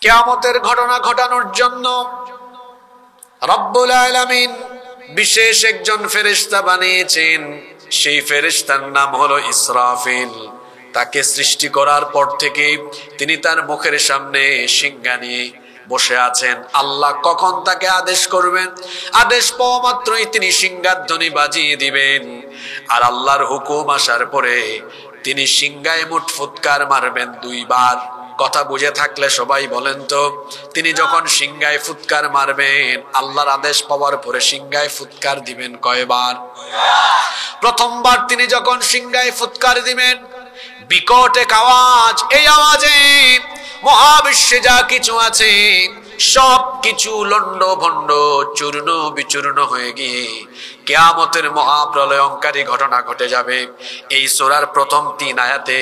কিয়ামতের ঘটনা ঘটানোর জন্য রব্বুল আলামিন বিশেষ একজন ফেরেশতা বানিয়েছেন। সেই ফেরেশতার নাম হলো ইসরাফিল। তাকে সৃষ্টি করার পর থেকে তিনি তার মুখের সামনে সিংহা নিয়ে বসে আছেন। আল্লাহ কখন তাকে আদেশ করবেন, আদেশ পাওয়া মাত্রই তিনি সিংহার ধ্বনি বাজিয়ে দিবেন। আর আল্লাহর হুকুম আসার পরে তিনি সিংহায় মুঠ ফুৎকার মারবেন 2 বার। কথা বুঝে থাকলে সবাই বলেন তো, তিনি যখন সিংহায় ফুৎকার মারবেন, আল্লাহর আদেশ পাওয়ার পরে সিংহায় ফুৎকার দিবেন কয়বার? প্রথমবার তিনি যখন সিংহায় ফুৎকার দিবেন, বিকট এক আওয়াজ, এই আওয়াজে মহাবিশ্বে যা কিছু আছে সব কিছু লন্ড ভন্ড চূর্ণ বিচূর্ণ হয়ে গিয়ে কিয়ামতের মহাপ্রলয়ঙ্কারী ঘটনা ঘটে যাবে। এই সূরার প্রথম 3 আয়াতে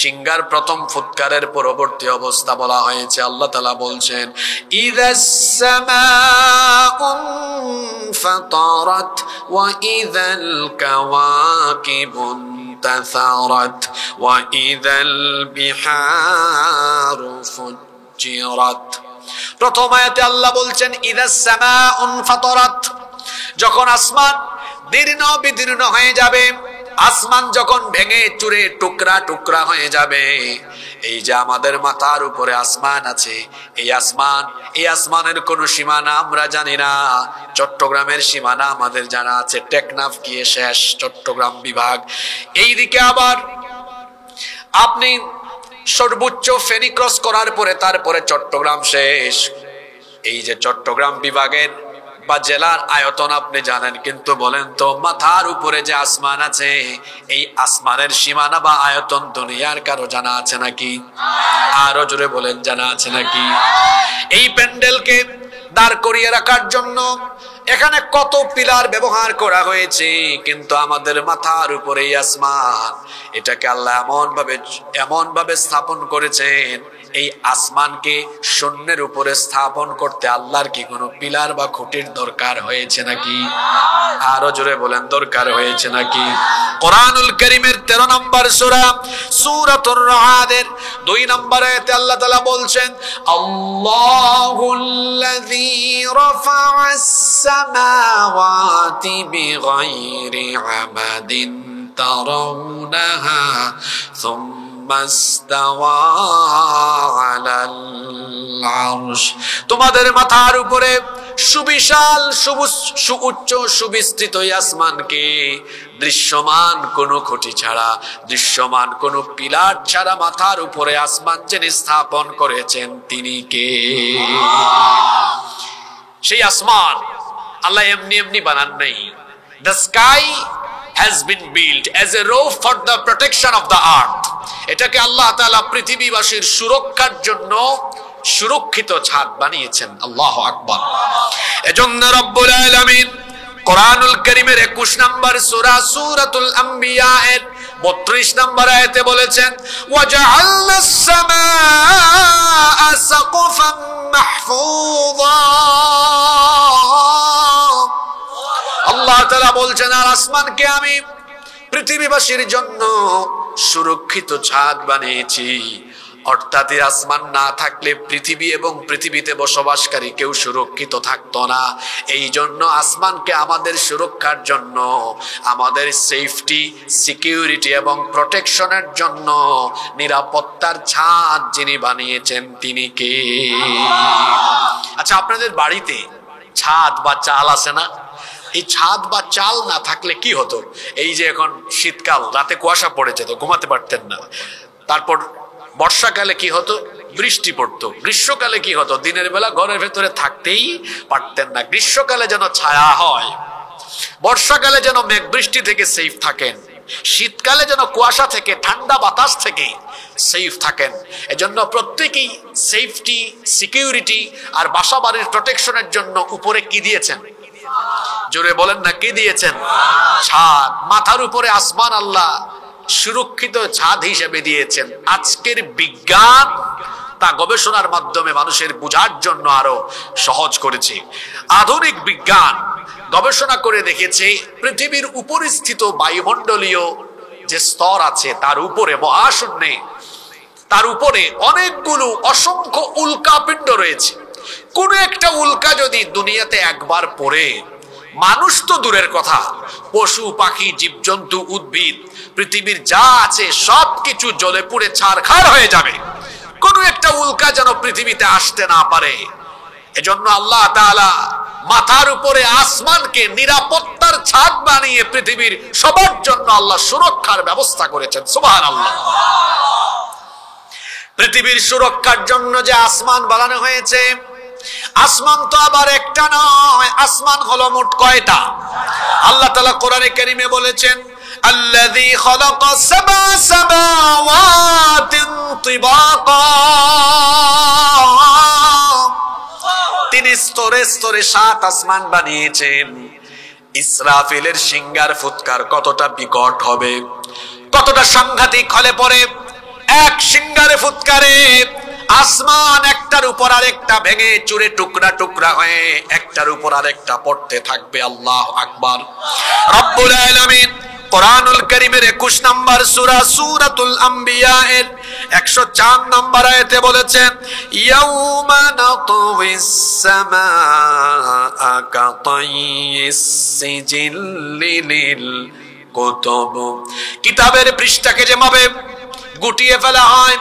সিংহার প্রথম ফুৎকারের পরবর্তী অবস্থা বলা হয়েছে। আল্লাহ তাআলা বলছেন, ইযাস সামাউন ফাতারাত ওয়া ইযাল কাওয়াকিবুন তাসারাত ওয়া ইযাল বিহারু ফুজ্জিরাত। প্রথম আয়াতে আল্লাহ বলছেন ইযাস সামাউন ফাতারাত, যখন আসমান দীর্ণ বিদীর্ণ হয়ে যাবে, আসমান যখন ভেঙে চুরে টুকরা টুকরা হয়ে যাবে। এই যে আমাদের মাথার উপরে আসমান আছে, এই আসমানের কোনো সীমানা আমরা জানি না। চট্টগ্রামের সীমানা আমাদের জানা আছে, টেকনাফ গিয়ে শেষ চট্টগ্রাম বিভাগ। এইদিকে আবার আপনি সর্বোচ্চ ফেনী ক্রস করার পরে তারপরে চট্টগ্রাম শেষ। এই যে চট্টগ্রাম বিভাগের বা জেলার আয়তন আপনি জানেন, কিন্তু বলেন তো মাথার উপরে যে আসমান আছে, এই আসমানের সীমানা বা আয়তন দুনিয়ার কারো জানা আছে নাকি? আরো জোরে বলেন, জানা আছে নাকি? এই প্যান্ডেলকে দাঁড় করিয়ে রাখার জন্য এখানে কত পিলার ব্যবহার করা হয়েছে, কিন্তু আমাদের মাথার উপরে এই আসমান, এটাকে আল্লাহ এমন ভাবে স্থাপন করেছেন। এই আসমানকে শূন্যের উপরে স্থাপন করতে আল্লাহর কি কোনো পিলার বা খুঁটির দরকার হয়েছে নাকি? আরো জোরে বলেন, দরকার হয়েছে নাকি? কোরআনুল কারীমের 13 নম্বর সূরা সূরাতুর রা'দের 2 নম্বর আয়াতে আল্লাহ তাআলা বলছেন, আল্লাহুল্লাযী রাফা'আস সামাওয়াতি বিগাইরি আমাদিন তারাউনাহা তোমাদের মাথার উপরে সুবিশাল সুউচ্চ সুবিস্তৃত আসমানকে দৃশ্যমান কোন খুঁটি ছাড়া, দৃশ্যমান কোন পিলার ছাড়া মাথার উপরে আসমান যিনি স্থাপন করেছেন তিনি কে? সেই আসমান আল্লাহ এমনি এমনি বানান নাই। The sky has been built as a roof for the protection of the earth. এটাকে আল্লাহ তাআলা পৃথিবীবাসীর সুরক্ষার জন্য সুরক্ষিত ছাদ বানিয়েছেন। আল্লাহু আকবার। এজন্য রব্বুল আলামিন কোরআনুল কারীমের 21 নম্বর সূরা সূরাতুল আম্বিয়া এর 32 নম্বর আয়াতে বলেছেন, ওয়াজআলনাস সামাআ সাকফান মাহফুযা। আল্লাহ তাআলা বলছেন, আর আসমানকে আমি পৃথিবীবাসীর জন্য সুরক্ষিত ছাদ বানিয়েছি। অর্থাৎ এই আসমান না থাকলে পৃথিবী এবং পৃথিবীতে বসবাসকারী কেউ সুরক্ষিত থাকতো না। এই জন্য আসমানকে আমাদের সুরক্ষার জন্য, আমাদের সেফটি, সিকিউরিটি এবং প্রোটেকশনের জন্য নিরাপত্তার ছাদ যিনি বানিয়েছেন তিনি কে? আচ্ছা, আপনাদের বাড়িতে ছাদ বা চাল আছে না? এই ছাদ বা চাল না থাকলে কি হতো? এই যে এখন শীতকাল, রাতে কুয়াশা পড়ে যেত, ঘুমাতে পারতেন না। তারপর বর্ষাকালে কি হতো? বৃষ্টি পড়তো। গ্রীষ্মকালে কি হতো? দিনের বেলা ঘরের ভেতরে থাকতেই পারতেন না। গ্রীষ্মকালে যেন ছায়া হয়, বর্ষাকালে যেন মেঘ বৃষ্টি থেকে সেফ থাকেন, শীতকালে যেন কুয়াশা থেকে, ঠান্ডা বাতাস থেকে সেফ থাকেন। এজন্য প্রত্যেকেই সেফটি, সিকিউরিটি আর বাসা বাড়ির প্রোটেকশনের জন্য উপরে কি দিয়েছেন? জোরে বলেন না, কি দিয়েছেন? ছাদ। মাথার উপরে আসমান আল্লাহ সুরক্ষিত ছাদ হিসেবে দিয়েছেন। আজকের বিজ্ঞান তা গবেষণার মাধ্যমে মানুষের বোঝার জন্য আরো সহজ করেছে। আধুনিক বিজ্ঞান গবেষণা করে দেখেছে পৃথিবীর উপরিস্থিত বায়ুমণ্ডলীয় যে স্তর আছে তার উপরে মহাশূন্যে তার উপরে অনেকগুলো অসংখ্য উল্কাপিণ্ড রয়েছে। কোন একটা উল্কা যদি দুনিয়াতে একবার পড়ে, মানুষ তো দূরের কথা, পশু পাখি জীবজন্তু উদ্ভিদ পৃথিবীর যা আছে সবকিছু জ্বলে পুড়ে ছারখার হয়ে যাবে। কোন একটা উল্কা যেন পৃথিবীতে আসতে না পারে। এজন্য আল্লাহ তাআলা মাথার উপরে আসমানকে নিরাপত্তার ছাদ বানিয়ে পৃথিবীর সবার জন্য আল্লাহ সুরক্ষার ব্যবস্থা করেছেন। সুবহানাল্লাহ। পৃথিবীর সুরক্ষার জন্য যে আসমান বানানো হয়েছে, আসমান তো আবার একটা নয়, আসমান হলো মোট কয়টা? আল্লাহ তাআলা কোরআনে কারীমে বলেছেন, আল্লাযী খালাকা সাবআ সামাওয়াতিন তিবাকা, তিনি স্তরে স্তরে 7 আসমান বানিয়েছেন। ইসরাফিলের সিংহার ফুৎকার কতটা বিকট হবে, কতটা সাংঘাতিক হলে পরে এক সিংহারে ফুৎকারে আসমান একটার উপর আরেকটা ভেঙে চুরে টুকরা টুকরা হয়ে একটার উপর আরেকটা পড়তে থাকবে। আল্লাহু আকবার। রব্বুল আলামিন কোরআনুল কারীমের 21 নম্বর সূরা সূরাতুল আম্বিয়া এর 104 নম্বর আয়াতে বলেছেন, ইয়াউমা নাতউইস সামাআ কাতাইয়িস সিজিল্লি লিল কুতুব, কিতাবের পৃষ্ঠাকে যেভাবে গুটিয়ে ফেলা হয়,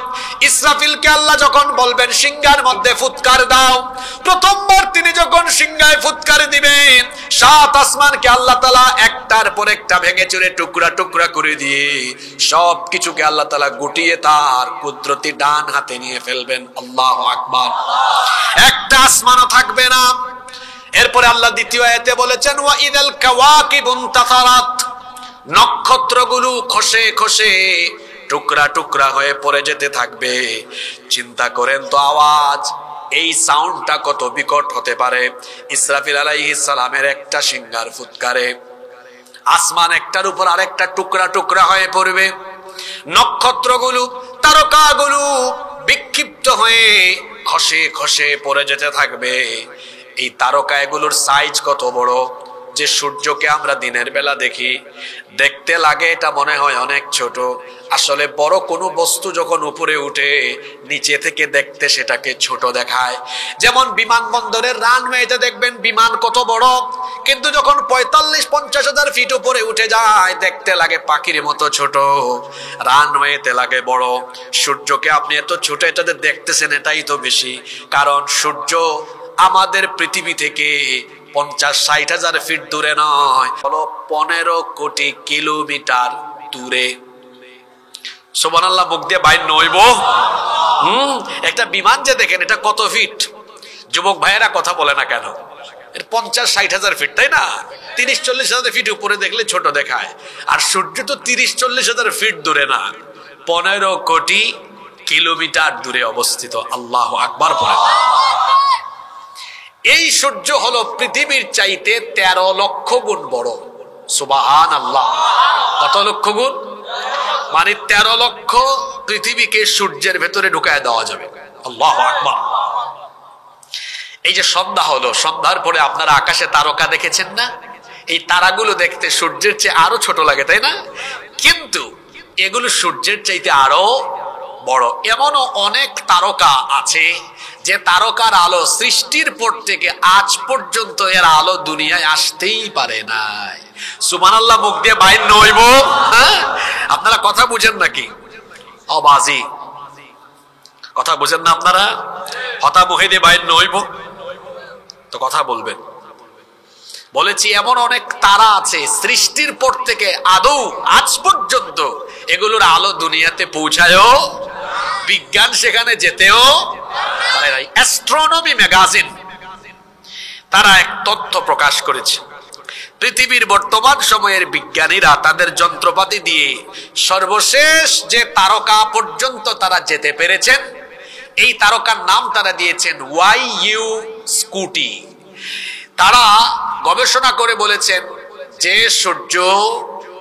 ইসরাফিলকে আল্লাহ যখন বলবেন সিংহার মধ্যে ফুৎকার দাও, প্রথমবার তিনি যখন সিংহায় ফুৎকার দিবেন, 7 আসমানকে আল্লাহ তাআলা একটার পর একটা ভেঙে চুরে টুকরা টুকরা করে দিয়ে সবকিছুকে আল্লাহ তাআলা গুটিয়ে তার কুদরতি ডান হাতে নিয়ে ফেলবেন। আল্লাহু আকবার। একটা আসমানও থাকবে না। এরপরে আল্লাহ দ্বিতীয় আয়াতে বলেছেন, ওয়া ইদাল কাওয়াকিবুন তাসারাত, নক্ষত্রগুলো খসে খসে টুকরা টুকরা হয়ে পড়ে যেতে থাকবে। চিন্তা করেন তো আওয়াজ, এই সাউন্ডটা কত বিকট হতে পারে। ইসরাফিল আলাইহিস সালামের একটা সিংহার ফুৎকারে আসমান একটার উপর আরেকটা টুকরা টুকরা হয়ে পড়বে। নক্ষত্রগুলো তারকাগুলো বিক্ষিপ্ত হয়ে খসে খসে পড়ে যেতে থাকবে। এই তারকা এগুলোর সাইজ কত বড়, যে সূর্যকে আমরা দিনের বেলা দেখি, দেখতে লাগে এটা মনে হয় অনেক ছোট, আসলে বড় কোনো বস্তু যখন উপরে উঠে নিচে থেকে দেখতে সেটাকে ছোট দেখায়। যেমন বিমানবন্দরের রানওয়েতে দেখবেন বিমান কত বড়, কিন্তু যখন 45-50 হাজার ফিট উপরে উঠে যায় দেখতে লাগে পাখির মতো ছোট, রানওয়েতে লাগে বড়। সূর্যকে আপনি এত ছোট এটাতে দেখতেছেন, এটাই তো বেশি, কারণ সূর্য আমাদের পৃথিবী থেকে 50-60 হাজার ফিট দূরে নয়, হলো 15 কোটি কিলোমিটার দূরে। সুবহানাল্লাহ। মুখ দিয়ে বাইর নইব। একটা বিমান যে দেখেন এটা কত ফিট, যুবক ভাইয়েরা কথা বলে না কেন? 50-60 হাজার ফিট, তাই না? 30-40 হাজার ফিট উপরে দেখলে ছোট দেখায়, আর সূর্য তো 30-40 হাজার ফিট দূরে না, 15 কোটি কিলোমিটার দূরে অবস্থিত। আল্লাহু আকবার পড়েন। এই সূর্য হলো পৃথিবীর চাইতে 13 লক্ষ গুণ বড়। সুবহানাল্লাহ। কত লক্ষ গুণ? মানে 13 লক্ষ পৃথিবীকে সূর্যের ভেতরে ঢুকায় দেওয়া যাবে। আল্লাহু আকবার। এই যে সন্ধ্যা হলো, সন্ধ্যার পরে আপনারা আকাশে তারকা দেখেছেন না? এই তারাগুলো দেখতে সূর্যের চেয়ে আরো ছোট লাগে, তাই না? কিন্তু এগুলো সূর্যের চাইতে আরো বড়। এমনও অনেক তারকা আছে যে তারকার আলো সৃষ্টির পর থেকে আজ পর্যন্ত এর আলো দুনিয়ায় আসতেই পারে নাই। সুবহানাল্লাহ। মুখ দিয়ে বাইর নইব। আপনারা কথা বুঝেন নাকি? অবাজি কথা বুঝেন না আপনারা? হতা মুখে দিয়ে বাইর নইব তো কথা বলবেন। বলেছি এমন অনেক তারা আছে সৃষ্টির পর থেকে আদৌ আজ পর্যন্ত এগুলোর আলো দুনিয়াতে পৌঁছায়ও, বিজ্ঞান সেখানে যেতেও পারে নাই। অ্যাস্ট্রোনমি ম্যাগাজিন তারা এক তথ্য প্রকাশ করেছে, পৃথিবীর বর্তমান সময়ের বিজ্ঞানীরা তাদের যন্ত্রপাতি দিয়ে সর্বশেষ যে তারকা পর্যন্ত তারা যেতে পেরেছেন, এই তারকার নাম তারা দিয়েছেন YU স্কুটি। তারা গবেষণা করে বলেছেন যে সূর্য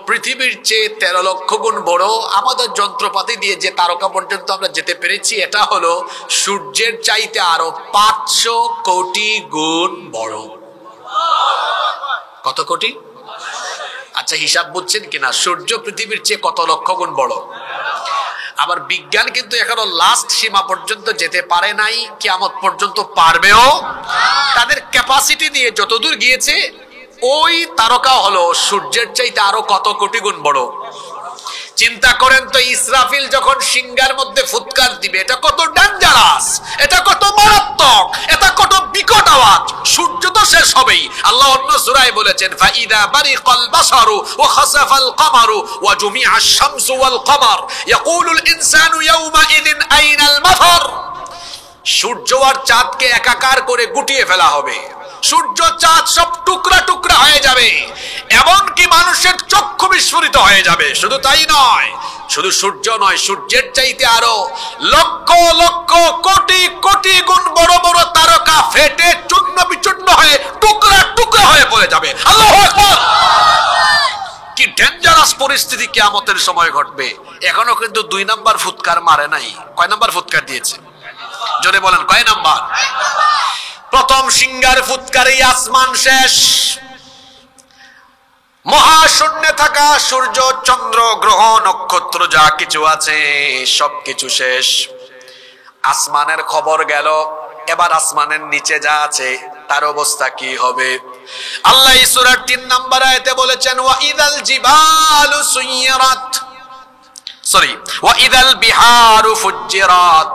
পৃথিবীর চেয়ে 13 লক্ষ গুণ বড়। আমাদের যন্ত্রপাতি দিয়ে যে তারকা পর্যন্ত আমরা যেতে পেরেছি এটা হলো সূর্যের চাইতে আরো 500 কোটি গুণ বড়। কত কোটি? আচ্ছা হিসাব বুঝছেন কিনা? সূর্য পৃথিবীর চেয়ে কত লক্ষ গুণ বড়? আবার বিজ্ঞান কিন্তু এখনো লাস্ট সীমা পর্যন্ত যেতে পারে নাই, কিয়ামত পর্যন্ত পারবেও। তাদের ক্যাপাসিটি দিয়ে যতদূর গিয়েছে, ওই তারকা হলো সূর্যের চাইতে আরো কত কোটি গুণ বড়। চিন্তা করেন তো, ইসরাফিল যখন সিংহার মধ্যে ফুৎকার দিবে, এটা কত ডেঞ্জারাস, এটা কত মারাত্মক, এটা কত বিকট আওয়াজ। সূর্য তো শেষ হবেই। আল্লাহ অন্য সূরায় বলেছেন, ফাইদা বারিকাল বাসারু ওয়া খাসাফাল কমারু ওয়া জুমিআশ শামসু ওয়াল কমার ইয়াকুলুল ইনসানু ইয়াউমাইযিন আইনাল মাফার। সূর্য আর চাঁদকে একাকার করে গুটিয়ে ফেলা হবে। সূর্য চাঁদ সব টুকরা টুকরা হয়ে যাবে, এমনকি মানুষের চক্ষু বিস্ফোরিত হয়ে যাবে। শুধু তাই নয়, শুধু সূর্য নয়, সূর্যের চাইতে আরো লক্ষ লক্ষ কোটি কোটি গুণ বড় বড় তারকা ফেটে চূর্ণ বিচূর্ণ হয়ে টুকরা টুকরা হয়ে পড়ে যাবে। আল্লাহু আকবার! কি ডেঞ্জারাস পরিস্থিতি কিয়ামতের সময় ঘটবে। এখনো কিন্তু 2 নাম্বার ফুৎকার মারে নাই। কয় নাম্বার ফুৎকার দিয়েছে? জোরে বলেন, কয় নাম্বার? প্রথম সিংহার ফুৎকারেই আসমান শেষ। মহাশূন্যে থাকা সূর্য, চন্দ্র, গ্রহ, নক্ষত্র যা কিছু আছে সবকিছু শেষ। আসমানের খবর গেল, এবার আসমানের নিচে যা আছে তার অবস্থা কি হবে? আল্লাহ এই সূরার 3 নম্বর আয়াতে বলেছেন, ওয়া ইদাল জিবালু সুইরাত, ওয়া ইদাল বিহারু ফুজ্জিরাত।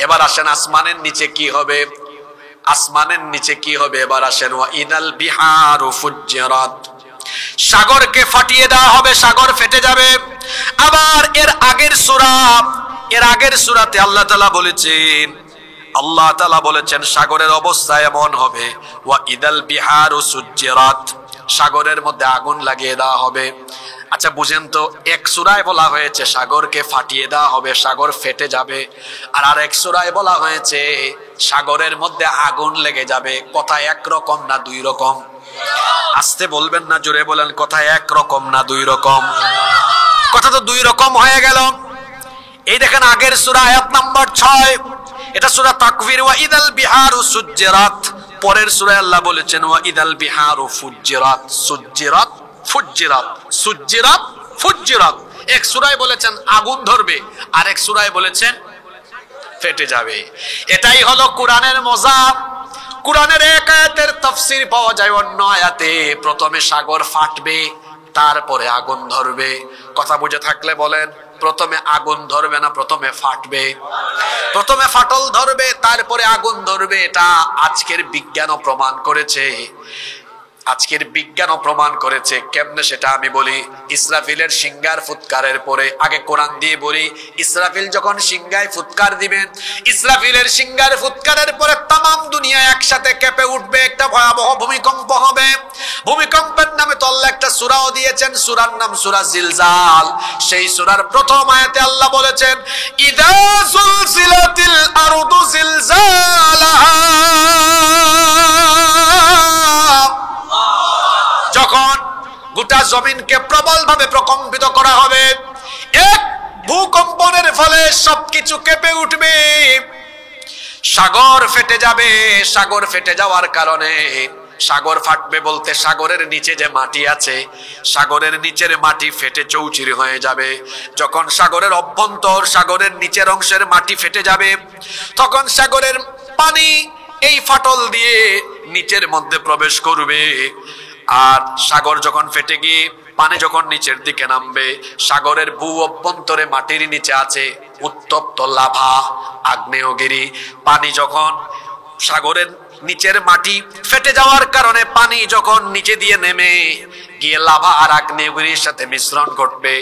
এবার আসেন আসমানের নিচে কি হবে? আসমানের নিচে কি হবে? এবার আসেন, ওয়া ইদাল বিহারু ফুজ্জিরাত। সাগরকে ফাটিয়ে দেওয়া হবে, সাগর ফেটে যাবে। আবার এর আগের সূরাতে আল্লাহ তাআলা বলেছেন সাগরের অবস্থা এমন হবে, ওয়া ইদাল বিহারু সুজ্জিরাত, সাগরের মধ্যে আগুন লাগিয়ে দেওয়া হবে। আচ্ছা বুঝেন তো, এক সূরায় বলা হয়েছে সাগরকে ফাটিয়ে দেওয়া হবে, সাগর ফেটে যাবে, আর আরেক সূরায় বলা হয়েছে সাগরের মধ্যে আগুন লেগে যাবে। কথা একরকম না 2 রকম? আসতে বলবেন না, জোরে বলেন, কথা একরকম না 2 রকম? কথা তো 2 রকম হয়ে গেল। এই দেখেন আগের সূরা আয়াত নাম্বার 6, এটা সূরা তাকবীর, ওয়া ইদাল বিহারু সুজ্জিরাত। পরের সূরায় আল্লাহ বলেছেন, ওয়া ইদাল বিহারু ফুজ্জিরাত। সুজ্জিরাত, ফুজ্জিরাত, সুজ্জিরাত, ফুজ্জিরাত। এক সূরায় বলেছেন আগুন ধরবে, আর এক সূরায় বলেছেন ফেটে যাবে। এটাই হলো কোরআনের মজা। কোরআনের এক আয়াতের তাফসীর পাওয়া যায় অন্য আয়াতে। প্রথমে সাগর ফাটবে, তারপরে আগুন ধরবে। কথা বুঝে থাকলে বলেন, প্রথমে আগুন ধরবে না প্রথমে ফাটবে? প্রথমে ফাটল ধরবে, তারপরে আগুন ধরবে। এটা আজকের বিজ্ঞানও প্রমাণ করেছে। কেমনে সেটা আমি বলি। ইসরাফিলের সিংহার ফুৎকারের পরে, আগে কোরআন দিয়ে বলি, ইসরাফিল যখন সিংহায় ফুৎকার দিবেন, ইসরাফিলের সিংহার ফুৎকারের পরে তামাম দুনিয়া একসাথে কেঁপে উঠবে, একটা ভয়াবহ ভূমিকম্প হবে। ভূমিকম্পের নামে তো আল্লাহ একটা সূরাও দিয়েছেন, সূরার নাম সূরা জিলজাল। সেই সূরার প্রথম আয়াতে আল্লাহ বলেছেন, ইদা যুলজিলাতিল আরদু জিলজালাহা, যখন গোটা জমিনকে প্রবলভাবে প্রকম্পিত করা হবে, এক ভূকম্পনের ফলে সবকিছু কেঁপে উঠবে, সাগর ফেটে যাবে। সাগর ফেটে যাওয়ার কারণে, সাগর ফাটবে বলতে সাগরের নিচে যে মাটি আছে, সাগরের নিচের মাটি ফেটে চৌচির হয়ে যাবে। যখন সাগরের অভ্যন্তর, সাগরের নিচের অংশের মাটি ফেটে যাবে, তখন সাগরের পানি এই ফাটল দিয়ে নিচের মধ্যে প্রবেশ করবে। আর সাগর যখন ফেটে গিয়ে পানি যখন নিচের দিকে নামবে, সাগরের ভূ অভ্যন্তরে মাটির নিচে আছে উত্তপ্ত লাভা, আগ্নেয়গিরি। পানি যখন সাগরের নিচের মাটি ফেটে যাওয়ার কারণে পানি যখন নিচে দিয়ে নেমে গিয়ে লাভা আর আগ্নেয়গিরির সাথে মিশ্রণ ঘটবে,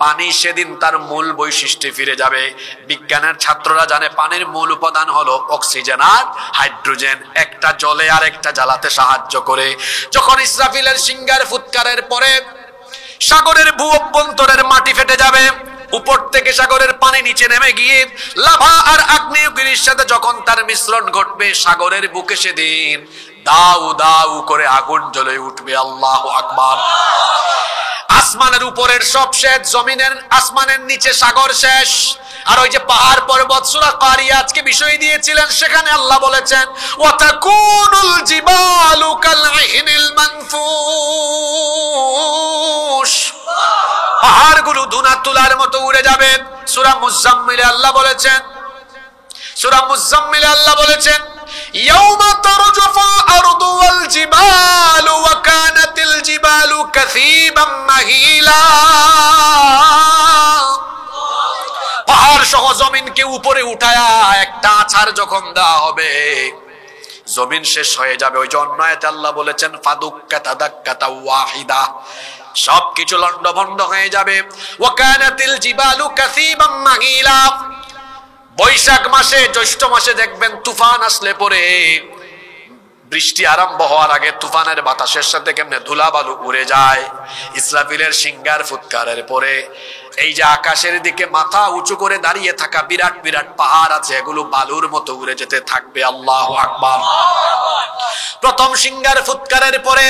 পানি সেদিন তার মূল বৈশিষ্ট্যে ফিরে যাবে। বিজ্ঞানের ছাত্ররা জানে পানির মূল উপাদান হলো অক্সিজেন আর হাইড্রোজেন, একটা জ্বলে আর একটা জ্বালাতে সাহায্য করে। যখন ইসরাফিলের সিংহার ফুৎকারের পরে সাগরের ভূ অভ্যন্তরের মাটি ফেটে যাবে, উপর থেকে সাগরের পানি নিচে নেমে গিয়ে লাভা আর আগ্নেয়গিরির সাথে যখন তার মিশ্রণ ঘটবে, সাগরের বুকে সেদিন দাউ দাউ করে আগুন জ্বলে উঠবে। আল্লাহু আকবার। আসমানের উপরের সব শেষ, জমিনের আসমানের নিচে সাগর শেষ। আর ওই যে পাহাড় পর্বত, সূরা কারিয়া আজকে বিষয় দিয়েছিলেন, সেখানে আল্লাহ বলেছেন, ওয়া তাকুনুল জিবালু কাল ইহনিল মানফুশ। পাহাড়গুলো ধুনা তুলার মতো উড়ে যাবে। সূরা মুজাম্মিলে আল্লাহ বলেছেন ইয়াউমা তারজুফু আরদু ওয়াল জিবালু ওয়া কানাতিল জিবালু কাসীবাম মাহিলা। পাহাড় সহ জমিনকে উপরে উঠায়া একটা আছাড় যখন দেওয়া হবে, জমিন শেষ হয়ে যাবে। ওই জন্য আয়াতে আল্লাহ বলেছেন ফাদুক্কাতা দাক্কাতা ওয়াহিদা, সবকিছু লন্ডভন্ড হয়ে যাবে। ওয়া কানাতিল জিবালু কাসীবাম মাহিলা। বৈশাখ মাসে, জ্যৈষ্ঠ মাসে দেখবেন তুফান আসলে পরে, বৃষ্টি আরম্ভ হওয়ার আগে তুফানের বাতাসের সাথে কেমনে ধুলাবালু উড়ে যায়। ইসরাফিলের সিংহার ফুৎকারের পরে এই যে আকাশের দিকে মাথা উঁচু করে দাঁড়িয়ে থাকা বিরাট বিরাট পাহাড় আছে, এগুলো বালুর মতো উড়ে যেতে থাকবে। আল্লাহু আকবার। প্রথম সিংহার ফুৎকারের পরে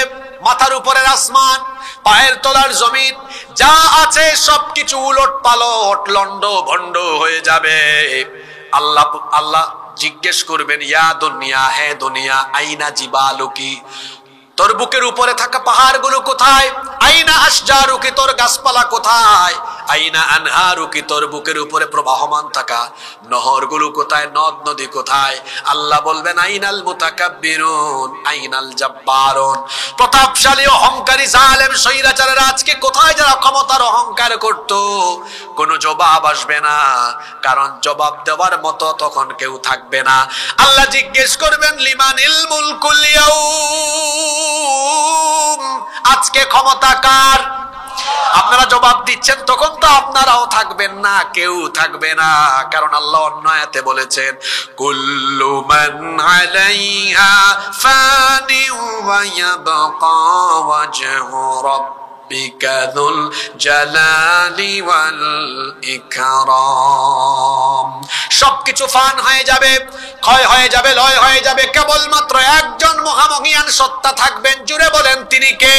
মাথার উপরের আসমান, পায়ের তলার জমিন যা আছে সবকিছু উলট পালট লন্ড ভন্ড হয়ে যাবে। আল্লাহ জিজ্ঞেস করবেন ইয়া দুনিয়া, হে দুনিয়া, আইনা জিবালুকি, তোর বুকের উপরে থাকা পাহাড়গুলো কোথায়? আইনা আশজারুকি, তোর গাছপালা কোথায়? আইনা আনহারুকি, তোর বুকের উপরে প্রবাহমান থাকা নহরগুলো কোথায়, নদ নদী কোথায়? আল্লাহ বলবেন আইনাল মুতাকাব্বিরুন আইনাল জাব্বারুন, প্রতাপশালী অহংকারী জালেম স্বৈরাচারের আজকে কোথায় যারা ক্ষমতার অহংকার করত? কোনো জবাব আসবে না, কারণ জবাব দেওয়ার মতো তখন কেউ থাকবে না। আল্লাহ জিজ্ঞেস করবেন লিমানিল মুলকুল ইয়াউম, আজকে ক্ষমতা কার? আপনারা জবাব দিচ্ছেন, তখন তো আপনারাও থাকবেন না, কেউ থাকবে না। কারণ আল্লাহ অন্য আয়াতে বলেছেন কুল্লু মান আলাইহা ফানি ওয়া ইয়াবকা ওয়াজহু রাব্বিকা যুল জালালি ওয়াল ইকরাম। সবকিছু ফান হয়ে যাবে, ক্ষয় হয়ে যাবে, লয় হয়ে যাবে, কেবলমাত্র একজন মহামহিয়ান সত্তা থাকবেন। জুড়ে বলেন তিনি কে?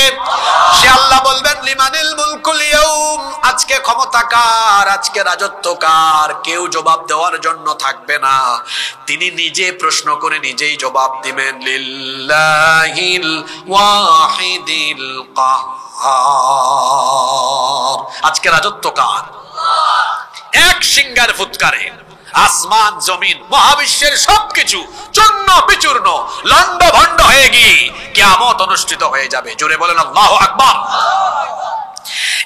সে আল্লাহ বলবেন লিমানিল মুলকুল ইয়াউম, আজকে ক্ষমতা কার, আজকে রাজত্ব কার? কেউ জবাব দেওয়ার জন্য থাকবে না, তিনি নিজে প্রশ্ন করে নিজেই জবাব দিবেন লিল্লাহিল ওয়াহিদিল কাহ্হার, আজকে রাজত্ব কার? এক সিংহার ফুৎকারে আসমান জমিন মহাবিশ্বের সবকিছু চূর্ণ বিচূর্ণ লন্ড ভন্ড হয়ে গিয়ে কিয়ামত অনুষ্ঠিত হয়ে যাবে। জোরে বলেন আল্লাহু আকবার।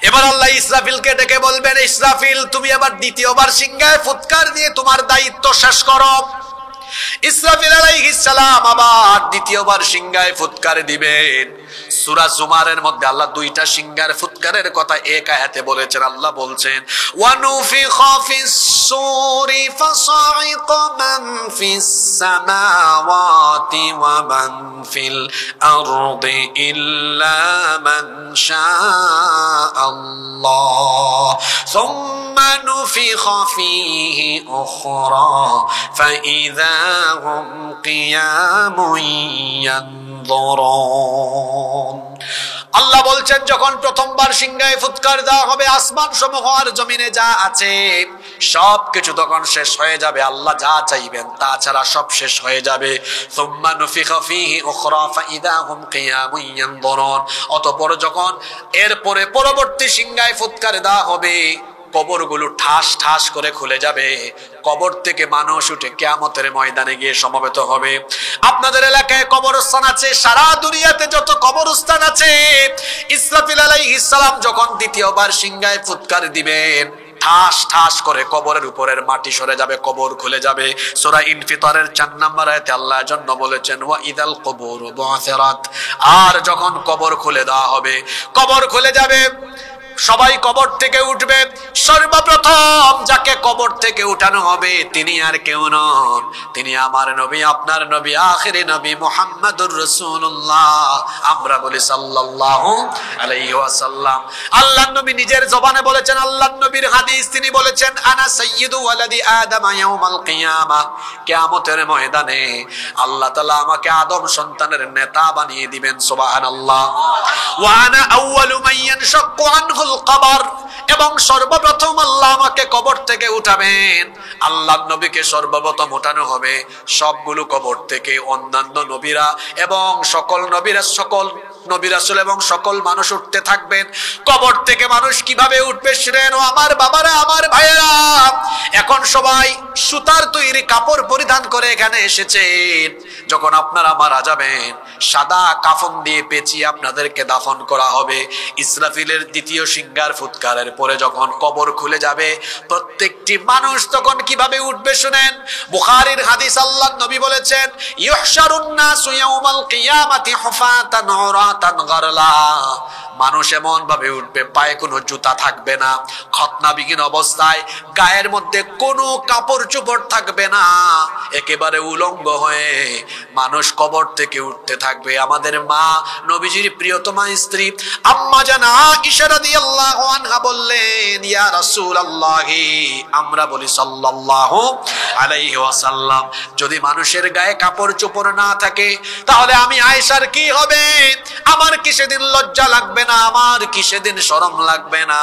এবার আল্লাহ ইসরাফিলকে ডেকে বলবেন ইসরাফিল, তুমি এবার দ্বিতীয়বার সিংহায় ফুৎকার দিয়ে তোমার দায়িত্ব শেষ করো। ইসরাফিল আলাইহিস সালাম আবার দ্বিতীয়বার সিংহায় ফুৎকার দিবেন। সূরা জুমারের মধ্যে আল্লাহ দুইটা সিংহার ফুৎকারের কথা এক আয়াতে বলেছেন। আল্লাহ বলছেন ওয়ানুফিখা ফিস সূরি ফাসাইকা মান ফিস সামাওয়াতি ওয়া মান ফিল আরদি ইল্লা মান শাআল্লাহ সুম্মা নুফিখা ফীহি উখরা ফাইযা হুম কিয়ামুন ইয়ানযুরুন। আল্লাহ বলছেন যখন প্রথমবার সিংহায় ফুৎকার দেওয়া হবে, আসমান সমূহ আর জমিনে যা আছে সবকিছু তখন শেষ হয়ে যাবে। আল্লাহ যা চাইবেন তা ছাড়া সব শেষ হয়ে যাবে। সুম্মা নুফিখা ফীহি উখরা ফাইযা হুম কিয়ামুন ইয়ানযুরুন। অতঃপর যখন এরপরে পরবর্তী সিংহায় ফুৎকার দেওয়া হবে, কবরগুলো ঠাস ঠাস করে খুলে যাবে। কবর থেকে মানুষ উঠে কিয়ামতের ময়দানে গিয়ে সমবেত হবে। আপনাদের এলাকায় কবরস্থান আছে, সারা দুনিয়াতে যত কবরস্থান আছে, ইসরাফিল আলাইহিস সালাম যখন দ্বিতীয়বার সিংহায় ফুৎকার দিবেন, ঠাস ঠাস করে কবরের উপরের মাটি সরে যাবে, কবর খুলে যাবে। সূরা ইনফিতারের 4 নম্বর আয়াতে আল্লাহ জন্য বলেছেন ওয়া ইদাল কুবুরু বু'থিরাত, আর যখন কবর খুলে দেওয়া হবে, কবর খুলে যাবে, সবাই কবর থেকে উঠবে। সর্বপ্রথম যাকে কবর থেকে উঠানো হবে তিনি আর কেউ নন, তিনি আমার নবী, আপনার নবী, আখিরি নবী মুহাম্মাদুর রাসূলুল্লাহ। আমরা বলি সাল্লাল্লাহু আলাইহি ওয়াসাল্লাম। আল্লাহর নবী নিজের জবানে বলেছেন, আল্লাহর নবীর হাদিস, তিনি বলেছেন আনা সাইয়্যিদু ওয়ালাদি আদম ইয়াউমাল কিয়ামাহ, কিয়ামতের ময়দানে আল্লাহ তাআলা আমাকে আদম সন্তানের নেতা বানিয়ে দিবেন। সুবহানাল্লাহ। ওয়া আনা আউয়ালু মান ইয়ানশাক্কু আনহুল কবর, এবং সর্বপ্রথম আল্লাহ আমাকে কবর থেকে উঠাবেন। আল্লাহর নবীকে সর্বপ্রথম উঠানো হবে। সবগুলো কবর থেকে অন্যান্য নবীরা এবং সকল নবী রাসূল এবং সকল মানুষ উঠতে থাকবেন। কবর থেকে মানুষ কিভাবে উঠবে শুনেন ও আমার বাবারা, আমার ভাইয়েরা। এখন সবাই সুতার তৈরি কাপড় পরিধান করে এখানে এসেছেন। যখন আপনারা মারা যাবেন, সাদা কাফন দিয়ে পেঁচিয়ে আপনাদেরকে দাফন করা হবে। ইসরাফিলের দ্বিতীয় সিংহার ফুৎকারের পরে যখন কবর খুলে যাবে, প্রত্যেকটি মানুষ তখন কিভাবে উঠবে শুনেন। বুখারীর হাদিস, আল্লাহর নবী বলেছেন, ইউহশারুন নাসু ইয়াউমাল কিয়ামাতি হুফাতান উরাতান গারলা। মানুষ এমন ভাবে উঠবে, পায়ে কোনো জুতা থাকবে না, খতনাবিহীন অবস্থায়, গায়ের মধ্যে কোনো কাপড় চোপড় থাকবে না, একেবারে উলঙ্গ হয়ে মানুষ কবর থেকে উঠতে থাকবে। আমাদের মা, নবীজির প্রিয়তমা স্ত্রী আম্মা জান আয়েশা রাদিয়াল্লাহু আনহা বললেন, ইয়া রাসূলুল্লাহ, আমরা বলি সাল্লাল্লাহু আলাইহি ওয়াসাল্লাম, যদি মানুষের গায়ে কাপড় চোপড় না থাকে তাহলে আমি আয়েশার কি হবে? আমার কি সেদিন লজ্জা লাগবে না? আমার কি সেদিন শরম লাগবে না?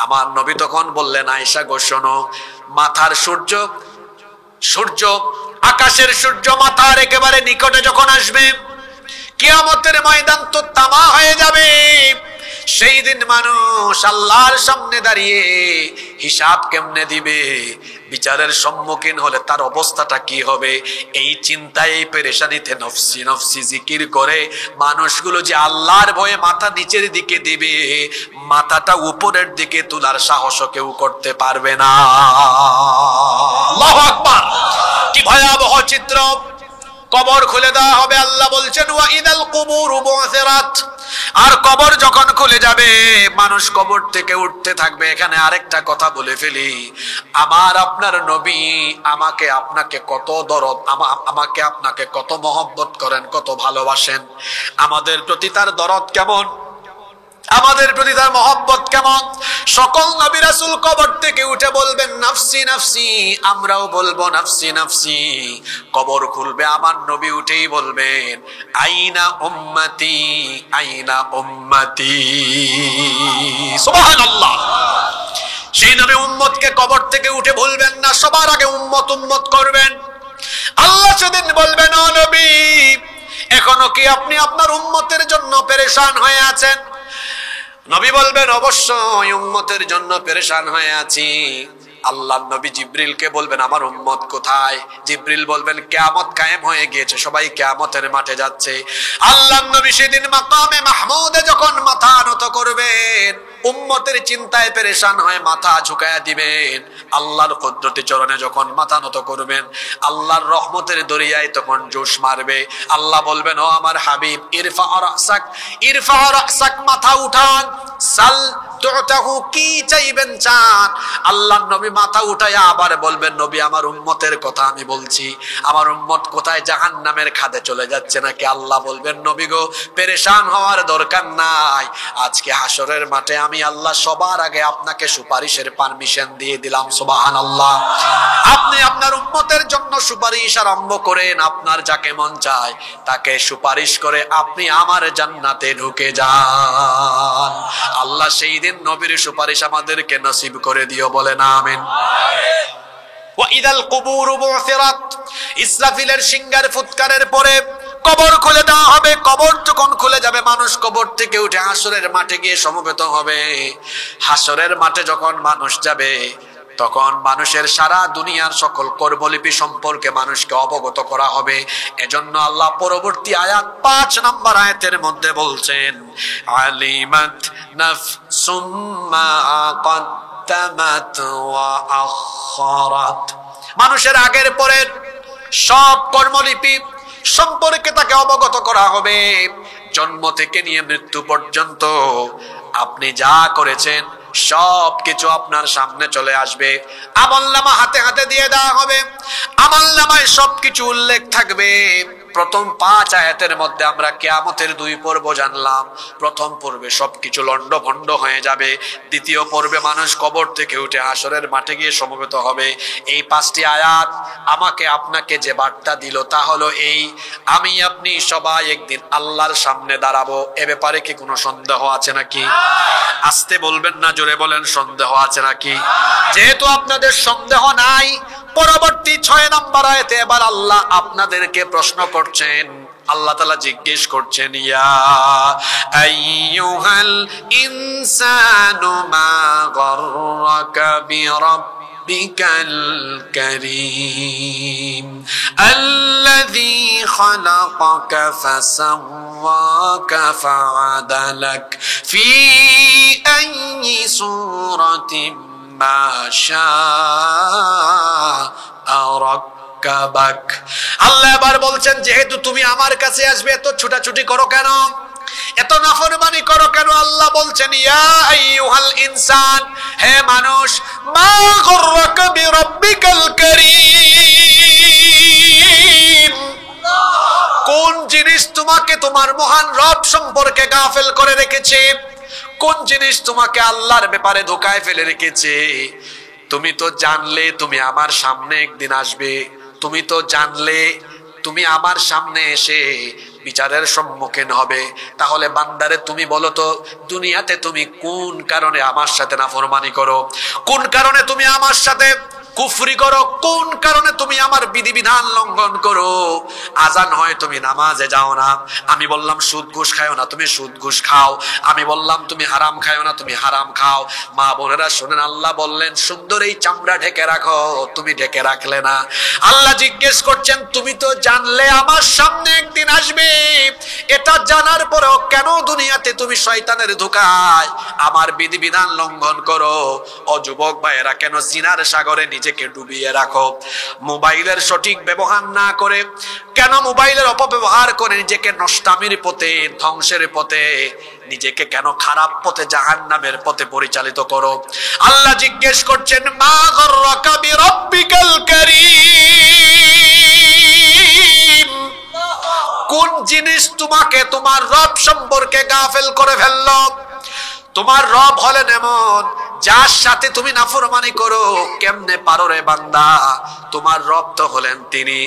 আমার নবী তখন বললেন, আয়েশা গো শোনো, মাথার সূর্য আকাশের সূর্য মাথার একেবারে নিকটে যখন আসবে, কিয়ামতের ময়দান তো তামা হয়ে যাবে। সেই দিন মানুষ আল্লাহর সামনে দাঁড়িয়ে হিসাব কেমনে দিবে? বিচারের সম্মুখীন হলে তার অবস্থাটা কি হবে? এই চিন্তায়, এই পেরেশানিতে নফসি নফসি জিকির করে মানুষগুলো যে আল্লাহর ভয়ে মাথা নিচের দিকে দিবে, মাথাটা উপরের দিকে তোলার সাহসও কেউ করতে পারবে না। আল্লাহু আকবার! কি ভয়াবহ চিত্র! কবর খুলে দেওয়া হবে। আল্লাহ বলছেন, ওয়া ইদাল কুবুরু বু'থিরাত। আর কবর যখন খুলে যাবে, মানুষ কবর থেকে উঠতে থাকবে। এখানে আরেকটা কথা বলে ফেলি, আমার আপনার নবী আমাকে আপনাকে কত দরদ, আমাকে আপনাকে কত মহব্বত করেন, কত ভালোবাসেন। আমাদের প্রতি তার দরদ কেমন, আমাদের প্রতি তার মহব্বত কেমন। সকল নবী রাসূল কবর থেকে উঠে বলবেন নাফসি নাফসি, আমরাও বলবো নাফসি নাফসি। কবর খুলবে, আমার নবী উঠেই বলবেন, আইনা উম্মতি, আইনা উম্মতি। সুবহানাল্লাহ! সেই নবী উম্মতকে কবর থেকে উঠে বলবেন না, সবার আগে উম্মত উম্মত করবেন। আল্লাহ সেদিন বলবেন, ও নবী, এখনো কি আপনি আপনার উম্মতের জন্য পেরেশান হয়ে আছেন? নবী বলবেন, অবশ্যই উম্মতের জন্য পেরেশান হয়ে আছি। আল্লাহ নবী জিবরিলকে বলবেন, আমার উম্মত কোথায়? জিবরিল বলবেন, কিয়ামত কায়েম হয়ে গিয়েছে, সবাই কিয়ামতের মাঠে যাচ্ছে। আল্লাহ নবী সেদিন মাকামে মাহমুদে যখন মাথা নত করবেন, উম্মতের চিন্তায় পেরেশান হয়ে মাথা ঝুঁকায়া দিবেন। আল্লাহর কুদরতি চরণে যখন মাথা নত করবেন, আল্লাহর রহমতের দরিয়ায় তখন জোশ মারবে। আল্লাহ বলবেন, ও আমার হাবিব, ইরফা রাসাক, ইরফা রাসাক, মাথা উঠান, সাল তুতাহু, কি চাইবেন চান। আল্লাহর নবী মাথা উঠায়া আবার বলবেন, নবী আমার উম্মতের কথা আমি বলছি, আমার উম্মত কোথায়? জাহান্নামের খাদে চলে যাচ্ছে নাকি? আল্লাহ বলবেন, নবী গো, পেরেশান হওয়ার দরকার নাই। আজকে হাসরের মাঠে আমি আল্লাহ সবার আগে আপনাকে সুপারিশের পারমিশন দিয়ে দিলাম। সুবহানাল্লাহ! আপনি আপনার উম্মতের জন্য সুপারিশ আরম্ভ করেন। আপনার যাকে মন চায় তাকে সুপারিশ করে আপনি আমার জান্নাতে ঢুকে যান। আল্লাহ সেই দিন নবীর সুপারিশ আমাদেরকে নসিব করে দিও, বলেন আমিন। ওয়া ইদাল কুবুরু বু'থিরাত। ইসরাফিলের সিংহার ফুৎকারের পরে কবর খুলে দেওয়া হবে। কবর যখন খুলে যাবে, মানুষ কবর থেকে উঠে হাসরের মাঠে গিয়ে সমবেত হবে। হাসরের মাঠে যখন মানুষ যাবে, তখন মানুষের সারা দুনিয়ার সকল কর্মলিপি সম্পর্কে মানুষকে অবগত করা হবে। এজন্য আল্লাহ পরবর্তী আয়াত 5 নম্বর আয়াতের মধ্যে বলছেন, আলিমাত নাফসুম মা কদ্দামাত ওয়া আখারাত। মানুষের আগের পরের সব কর্মলিপি সম্পর্কে তাকে অবগত করা হবে। জন্ম থেকে নিয়ে মৃত্যু পর্যন্ত আপনি যা করেছেন সবকিছু আপনার সামনে চলে আসবে। আমলনামা হাতে হাতে দিয়ে দেওয়া হবে। আমলনামায় সবকিছু উল্লেখ থাকবে। প্রথম 5 আয়াতের মধ্যে আমরা কিয়ামতের 2 পর্ব জানলাম। প্রথম পর্বে সবকিছু লন্ডভন্ড হয়ে যাবে, দ্বিতীয় পর্বে মানুষ কবর থেকে উঠে হাসরের মাঠে গিয়ে সমবেত হবে। এই 5টি আয়াত আমাকে আপনাকে যে বার্তা দিল তা হলো এই, আমি আপনি সবাই একদিন আল্লাহর সামনে দাঁড়াবো। এ ব্যাপারে কি কোনো সন্দেহ আছে নাকি? আস্তে বলবেন না, জোরে বলেন, সন্দেহ আছে নাকি? যেহেতু আপনাদের সন্দেহ নাই, পরবর্তী 6 নম্বর আয়াতে এবার আল্লাহ আপনাদেরকে প্রশ্ন করছেন। আল্লাহ তাআলা জিজ্ঞেস করছেন, ইয়া আইয়ুহাল ইনসানু মা গাররাকা বিরাব্বিকাল কারীম আল্লাযী খালাকাকা ফাসাওয়াকা ফাআদালাক ফি আইয়ি সূরাতিন মা শাআ রাক্কাবাক। আল্লাহ এবার বলছেন, যেহেতু তুমি আমার কাছে আসবে, এত ছুটাছুটি করো কেন, এত নাফরমানি করো কেন? আল্লাহ বলছেন, ইয়া আইয়ুহাল ইনসান, হে মানুষ, মা গাররাকা বিরাব্বিকাল কারীম, কোন জিনিস তোমাকে তোমার মহান রব সম্পর্কে গাফেল করে রেখেছে? কোন জিনিস তোমাকে আল্লাহর ব্যাপারে ধোকায় ফেলে রেখেছে? তুমি তো জানলে তুমি আমার সামনে একদিন আসবে, তুমি তো জানলে তুমি আমার সামনে এসে বিচারের সম্মুখীন হবে। তাহলে বান্দারে তুমি বলো তো, দুনিয়াতে তুমি কোন কারণে আমার সাথে নাফরমানি করো? কোন কারণে তুমি আমার সাথে কুফরি করো? কোন কারণে তুমি আমার বিধিবিধান লঙ্ঘন করো? আজান হয় তুমি নামাজে যাও না, আমি বললাম সুদ ঘুষ খাও না, তুমি সুদ ঘুষ খাও। আমি বললাম তুমি হারাম খাও না, তুমি হারাম খাও। মা বোনেরা শুনেন, আল্লাহ বললেন সুন্দর এই চামড়া ঢেকে রাখো, তুমি ঢেকে রাখলে না। আল্লাহ জিজ্ঞেস করছেন, তুমি তো জানলে আমার সামনে একদিন আসবে, এটা জানার পরেও কেন দুনিয়াতে তুমি শয়তানের ধোঁকায় আমার বিধিবিধান লঙ্ঘন করো? ও যুবক ভাইয়েরা, কেন জিনার সাগরে নিজেকে ডুবিয়ে রাখো? মোবাইলের সঠিক ব্যবহার না করে, কেন মোবাইলের অপব্যবহার করে নিজেকে নষ্টামির পথে, ধ্বংসের পথে, নিজেকে কেন খারাপ পথে, জাহান্নামের পথে পরিচালিত করো? আল্লাহ জিজ্ঞেস করছেন, মা গাররাকা বিরাব্বিকাল কারীম, কোন জিনিস তোমাকে তোমার রব সম্পর্কে গাফেল করে ফেললো? তোমার রব হলেন এমন, যার সাথে তুমি নাফরমানি করো। কেমনে পারো রে বান্দা? তোমার রব তো হলেন তিনি,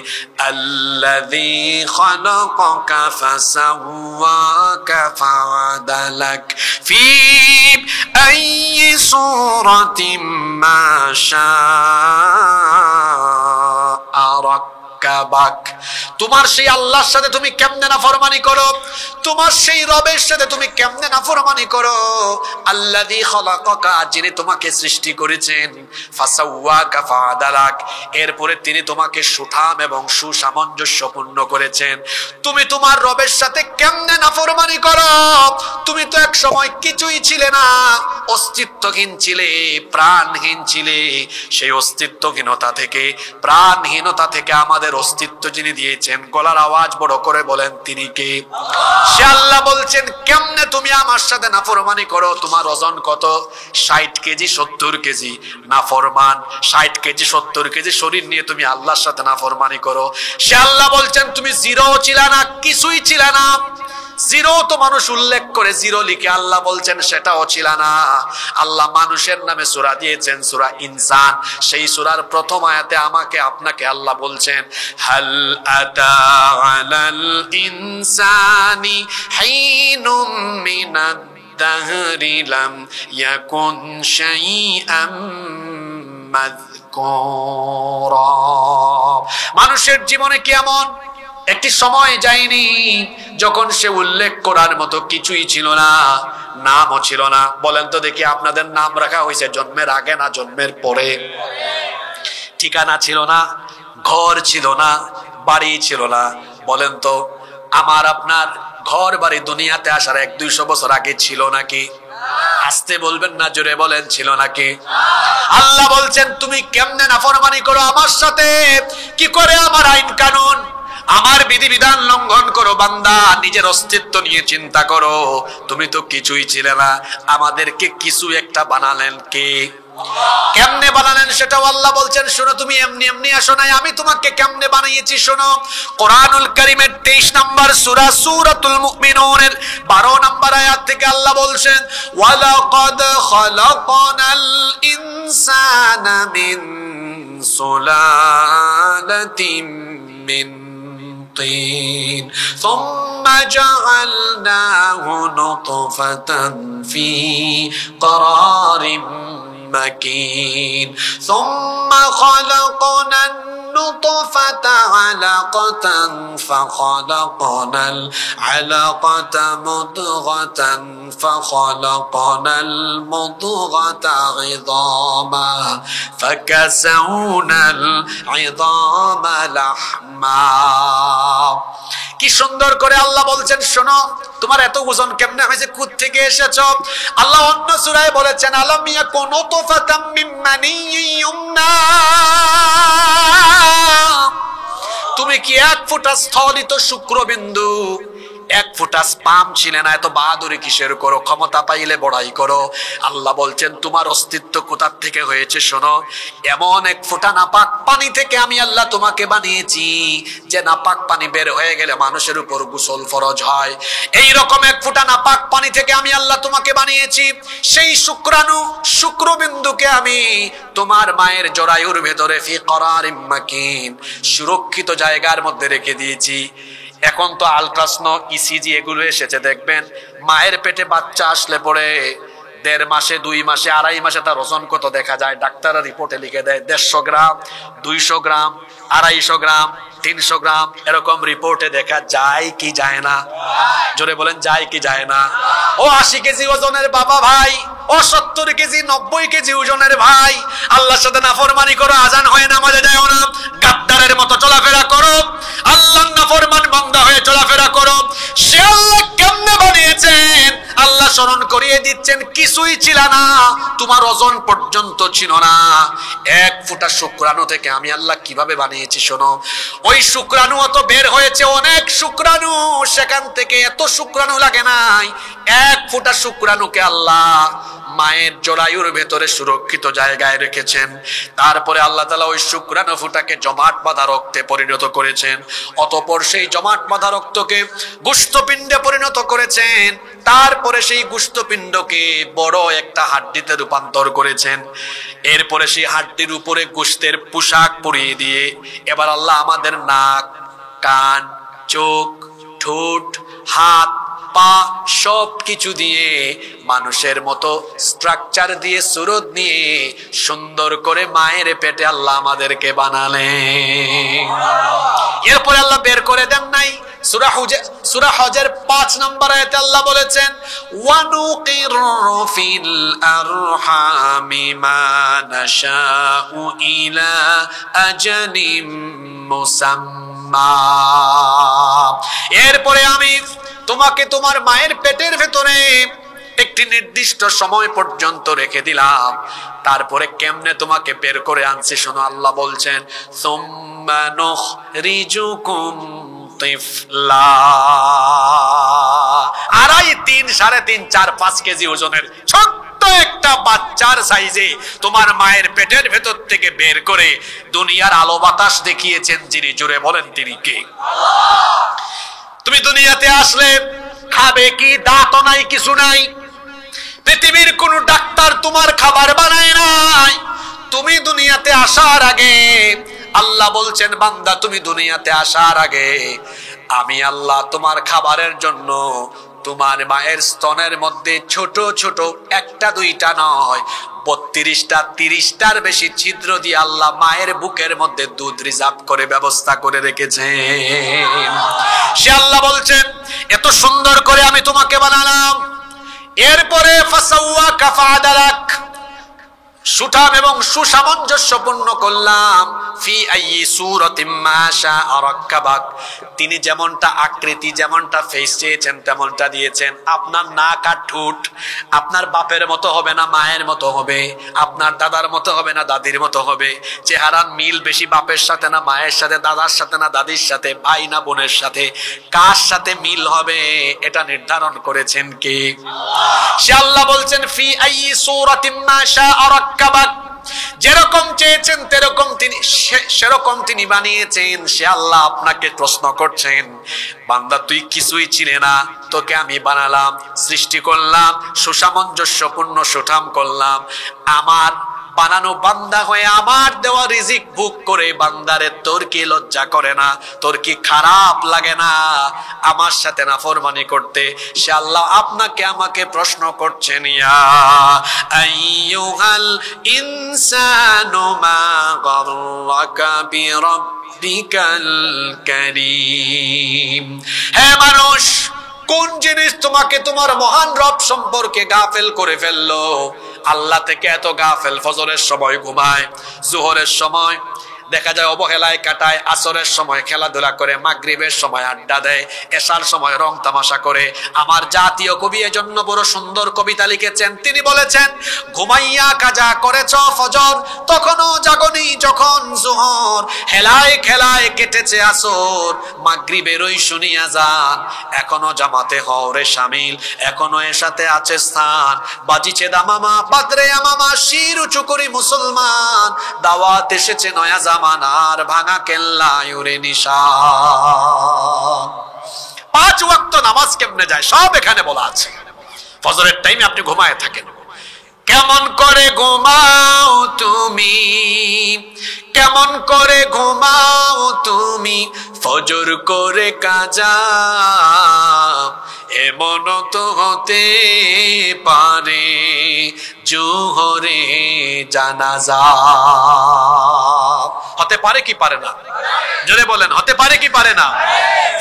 আল্লাযী খালাকাকা ফাসাওয়াকা ফাআদালাক ফি আইয়ি সূরাতিন মা শাআ রাক্কাবাক। তোমার সেই আল্লাহর সাথে তুমি কেমনে নাফরমানি করো? তোমার সেই রবের সাথে তুমি কেমনে নাফরমানি করো? আল্লাযী খালাকাকা, যিনি তোমাকে সৃষ্টি করেছেন, ফাসাওয়াকা ফাআদালাক, এরপরে তিনি তোমাকে সুঠাম এবং সুসামঞ্জস্যপূর্ণ করেছেন। তুমি তোমার রবের সাথে কেমনে নাফরমানি করো? তুমি তো এক সময় কিছুই ছিলে না, অস্তিত্বহীন ছিলে, প্রাণহীন ছিলে। সেই অস্তিত্বহীনতা থেকে, প্রাণহীনতা থেকে আমাদের অস্তিত্ব যিনি দিয়েছেন, গলার আওয়াজ বড় করে বলেন তিনি কে? সে আল্লাহ বলছেন, কেমনে তুমি আমার সাথে নাফরমানি করো? তোমার ওজন কত? 60 কেজি 70 কেজি নাফরমান, 60 কেজি 70 কেজি শরীর নিয়ে তুমি আল্লাহর সাথে নাফরমানি করো। সে আল্লাহ বলছেন, তুমি জিরো ছিল না, কিছুই ছিল না। জিরো তো মানুষ উল্লেখ করে, জিরো লিখে আল্লাহ বলছেন সেটাও ছিল না। আল্লাহ মানুষের নামে সূরা দিয়েছেন, সূরা ইনসান। সেই সূরার প্রথম আয়াতে আমাকে আপনাকে আল্লাহ বলছেন, হাল আতা আলাল ইনসানি হিনুম মিনাদ দাহরি লাম ইয়াকুন শাইআম মাযকুরা। মানুষের জীবনে কি এমন একটি সময় যায়নি যখন সে উল্লেখ করার মতো কিছুই ছিল না, নামও ছিল না? বলেন তো দেখি, আপনাদের নাম রাখা হয়েছে জন্মের আগে না জন্মের পরে? ঠিকানা ছিল না, ঘর ছিল না, বাড়ি ছিল না। বলেন তো, আমার আপনার ঘর বাড়ি দুনিয়াতে আসার 100-200 বছর আগে ছিল নাকি? আস্তে বলবেন না, জোরে বলেন, ছিল নাকি? আল্লাহ বলছেন, তুমি কেমনে নাফরমানি করো আমার সাথে? কি করে আমার আইন কানুন, আমার বিধিবিধান লঙ্ঘন করো? বান্দা, নিজের অস্তিত্ব নিয়ে চিন্তা করো। তুমি তো কিছুই ছিলে না, আমাদেরকে কিছু একটা বানালেন কে? কেমনে বানালেন সেটাও আল্লাহ বলছেন, শোনো তুমি এমনি এমনি আসো নাই, আমি তোমাকে কেমনে বানিয়েছি শোনো। কোরআনুল কারীমের 23 নম্বর সূরা সূরাতুল মুমিনুনের 12 নম্বর আয়াত থেকে আল্লাহ বলছেন, ওয়ালাকাদ খালাকনাল ইনসানা মিন সুলালাতিন মিন طين ثم جعلناه نطفة في قرار مكين ثم خلقنا النطفة علقة فخلقنا العلقة مضغة فخلقنا المضغة عظاما فكسونا العظام لحما। কি সুন্দর করে আল্লাহ বলছেন, শোনো তোমার এত ওজন কেমনে হয়েছে, কোথা থেকে এসেছো। আল্লাহ অন্য সূরায় বলেছেন, আলাম ইয়াকুন নুতফাতাম মিন মানিয়্যিন ইউমনা, তুমি কি এক ফোঁটা স্থলিত শুক্রবিন্দু, এক ফোঁটা স্পাম ছিলে না, এত বাহাদুরি কিসের করো, ক্ষমতা পাইলে বড়াই করো। আল্লাহ বলছেন তোমার অস্তিত্ব কোথা থেকে হয়েছে শোনো, এমন এক ফোঁটা নাপাক পানি থেকে আমি আল্লাহ তোমাকে বানিয়েছি, যে নাপাক পানি বের হয়ে গেলে মানুষের উপর গোসল ফরজ হয়। এই রকম এক ফোঁটা নাপাক পানি থেকে আমি আল্লাহ তোমাকে বানিয়েছি। সেই শুক্রাণু শুক্রবিন্দুকে আমি তোমার মায়ের জরায়ুর ভেতরে ফি করারিম মাকিন, সুরক্ষিত জায়গার মধ্যে রেখে দিয়েছি। এখন তো আলট্রাসাউন্ড, ইসিজি এগুলো এসেছে, দেখবেন মায়ের পেটে বাচ্চা আসলে পরে 1.5 মাসে 2 মাসে 2.5 মাসে তার ওজন কত দেখা যায়, ডাক্তাররা রিপোর্টে লিখে দেয় 150 গ্রাম 200 গ্রাম 250 গ্রাম 300 গ্রাম, এরকম রিপোর্টে দেখা যায় কি যায় না? জোরে বলেন, যায় কি যায় না? ও 80 কেজি ওজনের বাবা ভাই, ও 70 কেজি 90 কেজি ওজনের ভাই, আল্লাহর সাথে নাফরমানি করো, আজান হয় নামাজে যাও না, গাদ্দারের মতো চলাফেরা করো, আল্লাহর নাফরমান বান্দা হয়ে চলাফেরা করো। সে আল্লাহ কেমনে বানিয়েছেন আল্লাহ স্মরণ করিয়ে দিচ্ছেন, কিছুই ছিল না, তোমার ওজন পর্যন্ত ছিল না। এক ফোঁটা শুক্রাণু থেকে আমি আল্লাহ কিভাবে বানিয়েছি শোনো। ওই শুক্রাণু অত বের হয়েছে অনেক শুক্রাণু, সেখান থেকে এত শুক্রাণু লাগে নাই। এক ফোঁটা শুক্রাণুকে আল্লাহ মায়ের জরায়ুর ভেতরে সুরক্ষিত জায়গায় রেখেছেন। তারপরে আল্লাহ তাআলা ওই শুক্রাণু ফুটাকে জমাট বাঁধা রক্তে পরিণত করেছেন। অতঃপর সেই জমাট বাঁধা রক্তকে গোশতপিণ্ডে পরিণত করেছেন। তারপরে সেই গোশতপিণ্ডকে বড় একটা হাড্ডিতে রূপান্তর করেছেন। এরপরে সেই হাড্ডির উপরে গোশতের পোশাক পরিয়ে দিয়ে এবার আল্লাহ আমাদের নাক, কান, চোখ, ঠোঁট, হাত, পা সব কিছু দিয়ে মানুষের মতো স্ট্রাকচার দিয়ে, সুরত নিয়ে সুন্দর করে মায়ের পেটে আল্লাহ আমাদেরকে বানালেন। এরপরে আল্লাহ বের করে দেন নাই। সূরা হজের 5 নম্বর আয়াতে আল্লাহ বলেছেন, ওয়ানুকিরু ফিল আরহামি মা নাশাউ ইলা আজালিম মুসাম্মা। এরপরে আমি তোমাকে তোমার মায়ের পেটের ভেতরে একটি নির্দিষ্ট সময় পর্যন্ত রেখে দিলাম। তারপরে কেমনে তোমাকে বের করে আনছি শোনো। আল্লাহ বলছেন, সুম্মা নুখরিজুকুম তিফলা। 2.5, 3, 3.5, 4, 5 কেজি ওজনের ছোট্ট একটা বাচ্চার সাইজে তোমার মায়ের পেটের ভেতর থেকে বের করে দুনিয়ার আলো বাতাস দেখিয়েছেন যিনি, জোরে বলেন তিনি কে? আল্লাহ। তুমি দুনিয়াতে আসলে খাবে কি? দাঁতও নাই, কিছু নাই। পৃথিবীর কোন ডাক্তার তোমার খাবার বানায় নাই। তুমি দুনিয়াতে আসার আগে আল্লাহ বলছেন, বান্দা তুমি দুনিয়াতে আসার আগে আমি আল্লাহ তোমার খাবারের জন্য তোমার মায়ের স্তনের মধ্যে ছোট ছোট 1টা 2টা নয় 32টা 30টার বেশি ছিদ্র দিয়ে আল্লাহ মায়ের বুকের মধ্যে দুধ রিজার্ভ করে ব্যবস্থা করে রেখেছেন। সে আল্লাহ বলছেন, এত সুন্দর করে আমি তোমাকে বানালাম। এরপরে ফাসাওয়াকা ফাআদালাক, সুঠাম এবং সুসামঞ্জস্যপূর্ণ করলাম। ফি আইয়ি সূরাতিম মা শাআ রাক্কাবাক, তিনি যেমনটা আকৃতি, যেমনটা ফেস চেয়েছেন তেমনটা দিয়েছেন। আপনার নাক আর ঠোঁট আপনার বাপের মতো হবে না, মায়ের মতো হবে। আপনার দাদার মতো হবে না, দাদির মতো হবে। চেহারার মিল বেশি বাপের সাথে না মায়ের সাথে, দাদার সাথে না দাদির সাথে, ভাই না বোনের সাথে, কার সাথে মিল হবে এটা নির্ধারণ করেছেন কে? আল্লাহ। সে আল্লাহ বলছেন, ফি আইয়ি সূরাতিম মা শাআ রাক্কাবাক, কাবাক যেরকম চেয়েছেন সেরকম তিনি বানিয়েছেন। সে আল্লাহ আপনাকে প্রশ্ন করছেন, বান্দা তুই কিছুই চিনে না, তোকে আমি বানালাম, সৃষ্টি করলাম, সুসামঞ্জস্যপূর্ণ সুঠাম করলাম, আমার বানানো বান্দা হয়ে আমার দেওয়া রিজিক ভোগ করে বান্দারে তোর কি লজ্জা করে না? তোর কি খারাপ লাগে না আমার সাথে নাফরমানি করতে? সে আল্লাহ আপনাকে আমাকে প্রশ্ন করছেন, ইয়া আইয়ুহাল ইনসানু মা গাররাকা বিরাব্বিকাল কারীম। হে মানুষ, কোন জিনিস তোমাকে তোমার মহান রব সম্পর্কে গাফেল করে ফেললো? আল্লাহ থেকে এত গাফেল, ফজরের সময় ঘুমায়, জোহরের সময় দেখা যায় অবহেলায় কাটায়, আসরের সময় খেলাধুলা করে, মাগরিবের সময় আড্ডা দেয়, এশার সময় রং তামাশা করে। আমার জাতীয় কবি এজন্য বড় সুন্দর কবিতা লিখেছেন। তিনি বলেছেন, ঘুমাইয়া কাজা করেছ ফজর, তখনও জাগনি যখন জোহর, হেলায় খেলায় কেটেছে আসর, মাগরিবের ওই শুনিয়া যান, এখনো জামাতে হওরে শামিল, এখনো এর সাথে আছে স্থান, বাজিছে দামামা বাদরে আমামা, শির উঁচু করি মুসলমান, দাওয়াত এসেছে নয়া জামানার, ভাঙা কেল্লা ইউরে নিশান। 5 ওয়াক্ত নামাজ কেমনে যায় সব এখানে বলা আছে। ফজরের টাইমে আপনি ঘুমায় থাকেন, কেমন করে ঘুমাও তুমি, কেমন করে ঘুমাও তুমি, ফজর করে কাজা, এমন তো হতে পারে জোহরে জানাজা। হতে পারে কি পারে না? জোরে বলেন, হতে পারে কি পারে না?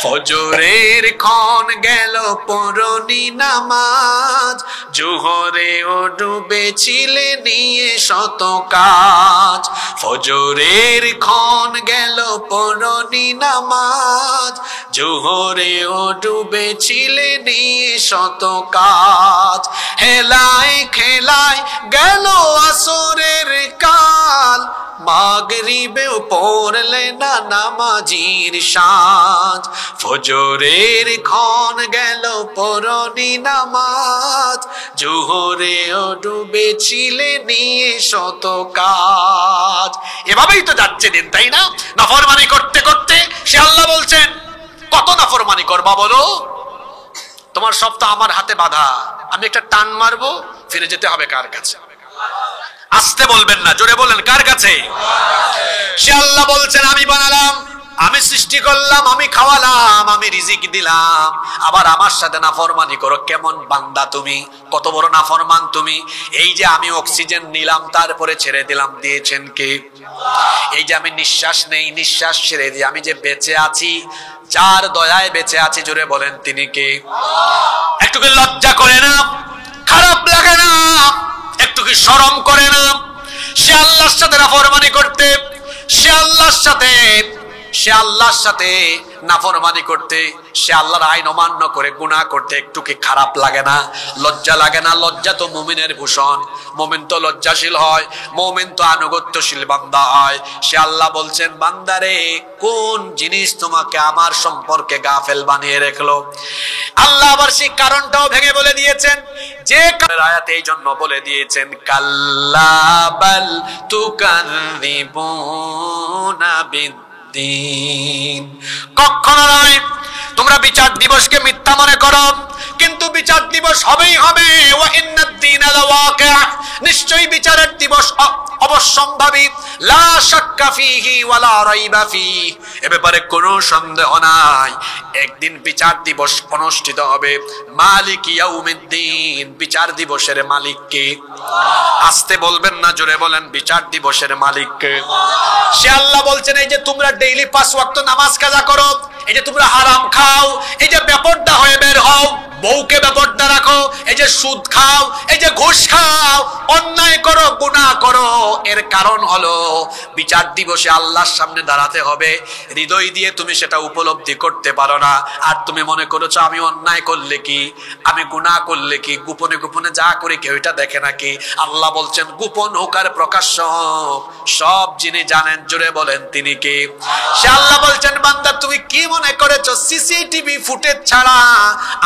ফজরের ক্ষণ গেল পড়নি নামাজ, জোহরে ও ডুবেছিলে নিয়ে শত কাজ, ফজরের ক্ষণ গেল পড়নি নামাজ, জোহরে ও ডুবেছিলে নিয়ে শত কাজ, হেলায় খেলায় গেল আসরের কাল, মাগরিবেও পড়লে না নামাজির সাজ, ফজরের ক্ষণ গেল পড়নি নামাজ, জোহরেও ডুবেছিলে নিয়ে শত কাজ। এভাবেই তো যাচ্ছে দিন, তাই না? নাফরমানি করতে করতে সে আল্লাহ বলছেন, কত নাফরমানি করবা বলো? তোমার সব তো আমার হাতে বাঁধা, আমি একটা টান মারবো, ফিরে যেতে হবে কার কাছে? আসতে বলবেন না, জোরে বলেন, কার কাছে? সে আল্লাহ বলছেন, আমি বানালাম, আমি সৃষ্টি করলাম, আমি খাওয়ালাম, আমি রিজিক দিলাম, আবার আমার সাথে নাফরমানি করো। কেমন বান্দা তুমি, কত বড় নাফরমান তুমি! এই যে আমি অক্সিজেন নিলাম, তারপরে ছেড়ে দিলাম, দিয়েছেন কে? এই যে আমি নিঃশ্বাস নেই, নিঃশ্বাস ছেড়ে দিই, আমি যে বেঁচে আছি, যার দয়ায় বেঁচে আছি, জোরে বলেন তিনি কে? একটু কি লজ্জা করে না? খারাপ লাগে না? একটু কি শরম করে না? সে আল্লাহর সাথে নাফরমানি করতে, সে আল্লাহর সাথে নাফরমানি করতে, সে আল্লাহর আইন অমান্য করে গুনাহ করতে একটু কি খারাপ লাগে না? লজ্জা লাগে না? লজ্জা তো মুমিনের ভূষণ। মুমিন তো লজ্জাশীল হয়, মুমিন তো আনুগত্যশীল বান্দা হয়। সে আল্লাহ বলছেন, বান্দারে, কোন জিনিস তোমাকে আমার সম্পর্কে গাফেল বানিয়ে রাখলো? আল্লাহ আবার সেই কারণটাও ভেঙে বলে দিয়েছেন, যে আয়াতে এই জন্য বলে দিয়েছেন, কাল্লা বাল তুকাযযিবুনা বিদ্দীন, কখনো নয়। তোমরা বিচার দিবসকে মিথ্যা মনে করো, কিন্তু বিচার দিবস হবেই হবে। ওয়া ইন্নাদ দীনা লাওয়াকি', নিশ্চয়ই বিচারের দিবস অবশ্যম্ভাবী। লা শাক্কা ফীহি ওয়ালা রাইবা ফীহি, এ ব্যাপারে কোনো সন্দেহ নাই। একদিন বিচার দিবস অনুষ্ঠিত হবে। মালিক ইয়াউমিদ্দিন, বিচার দিবসের মালিক কে? আসতে বলবেন না, জোরে বলেন, বিচার দিবসের মালিক কে? সে আল্লাহ বলছেন, এই যে তোমরা ডেইলি 5 ওয়াক্ত নামাজ কাজা করো, এই যে তোমরা হারাম খাও, এই যে বেপরদা হয়ে বের হও, বউকে বেপরদা রাখো, এই যে সুদ খাও, এই যে ঘুষ খাও, অন্যায় করো, গুনাহ করো, এর কারণ হলো বিচার দিবসে আল্লাহর সামনে দাঁড়াতে হবে। হৃদয় দিয়ে তুমি সেটা উপলব্ধি করতে পারো না, আর তুমি মনে করেছো আমি অন্যায় করলে কি, আমি গুনাহ করলে কি, গোপনে গোপনে যা করি কেউ এটা দেখে নাকি? আল্লাহ বলছেন, গোপন হোক আর প্রকাশ্য হোক, সব যিনি জানেন, জোরে বলেন তিনি কে? সে আল্লাহ বলছেন, বান্দা তুমি কি মনে করেছো সিসিটিভি ফুটেজ ছাড়া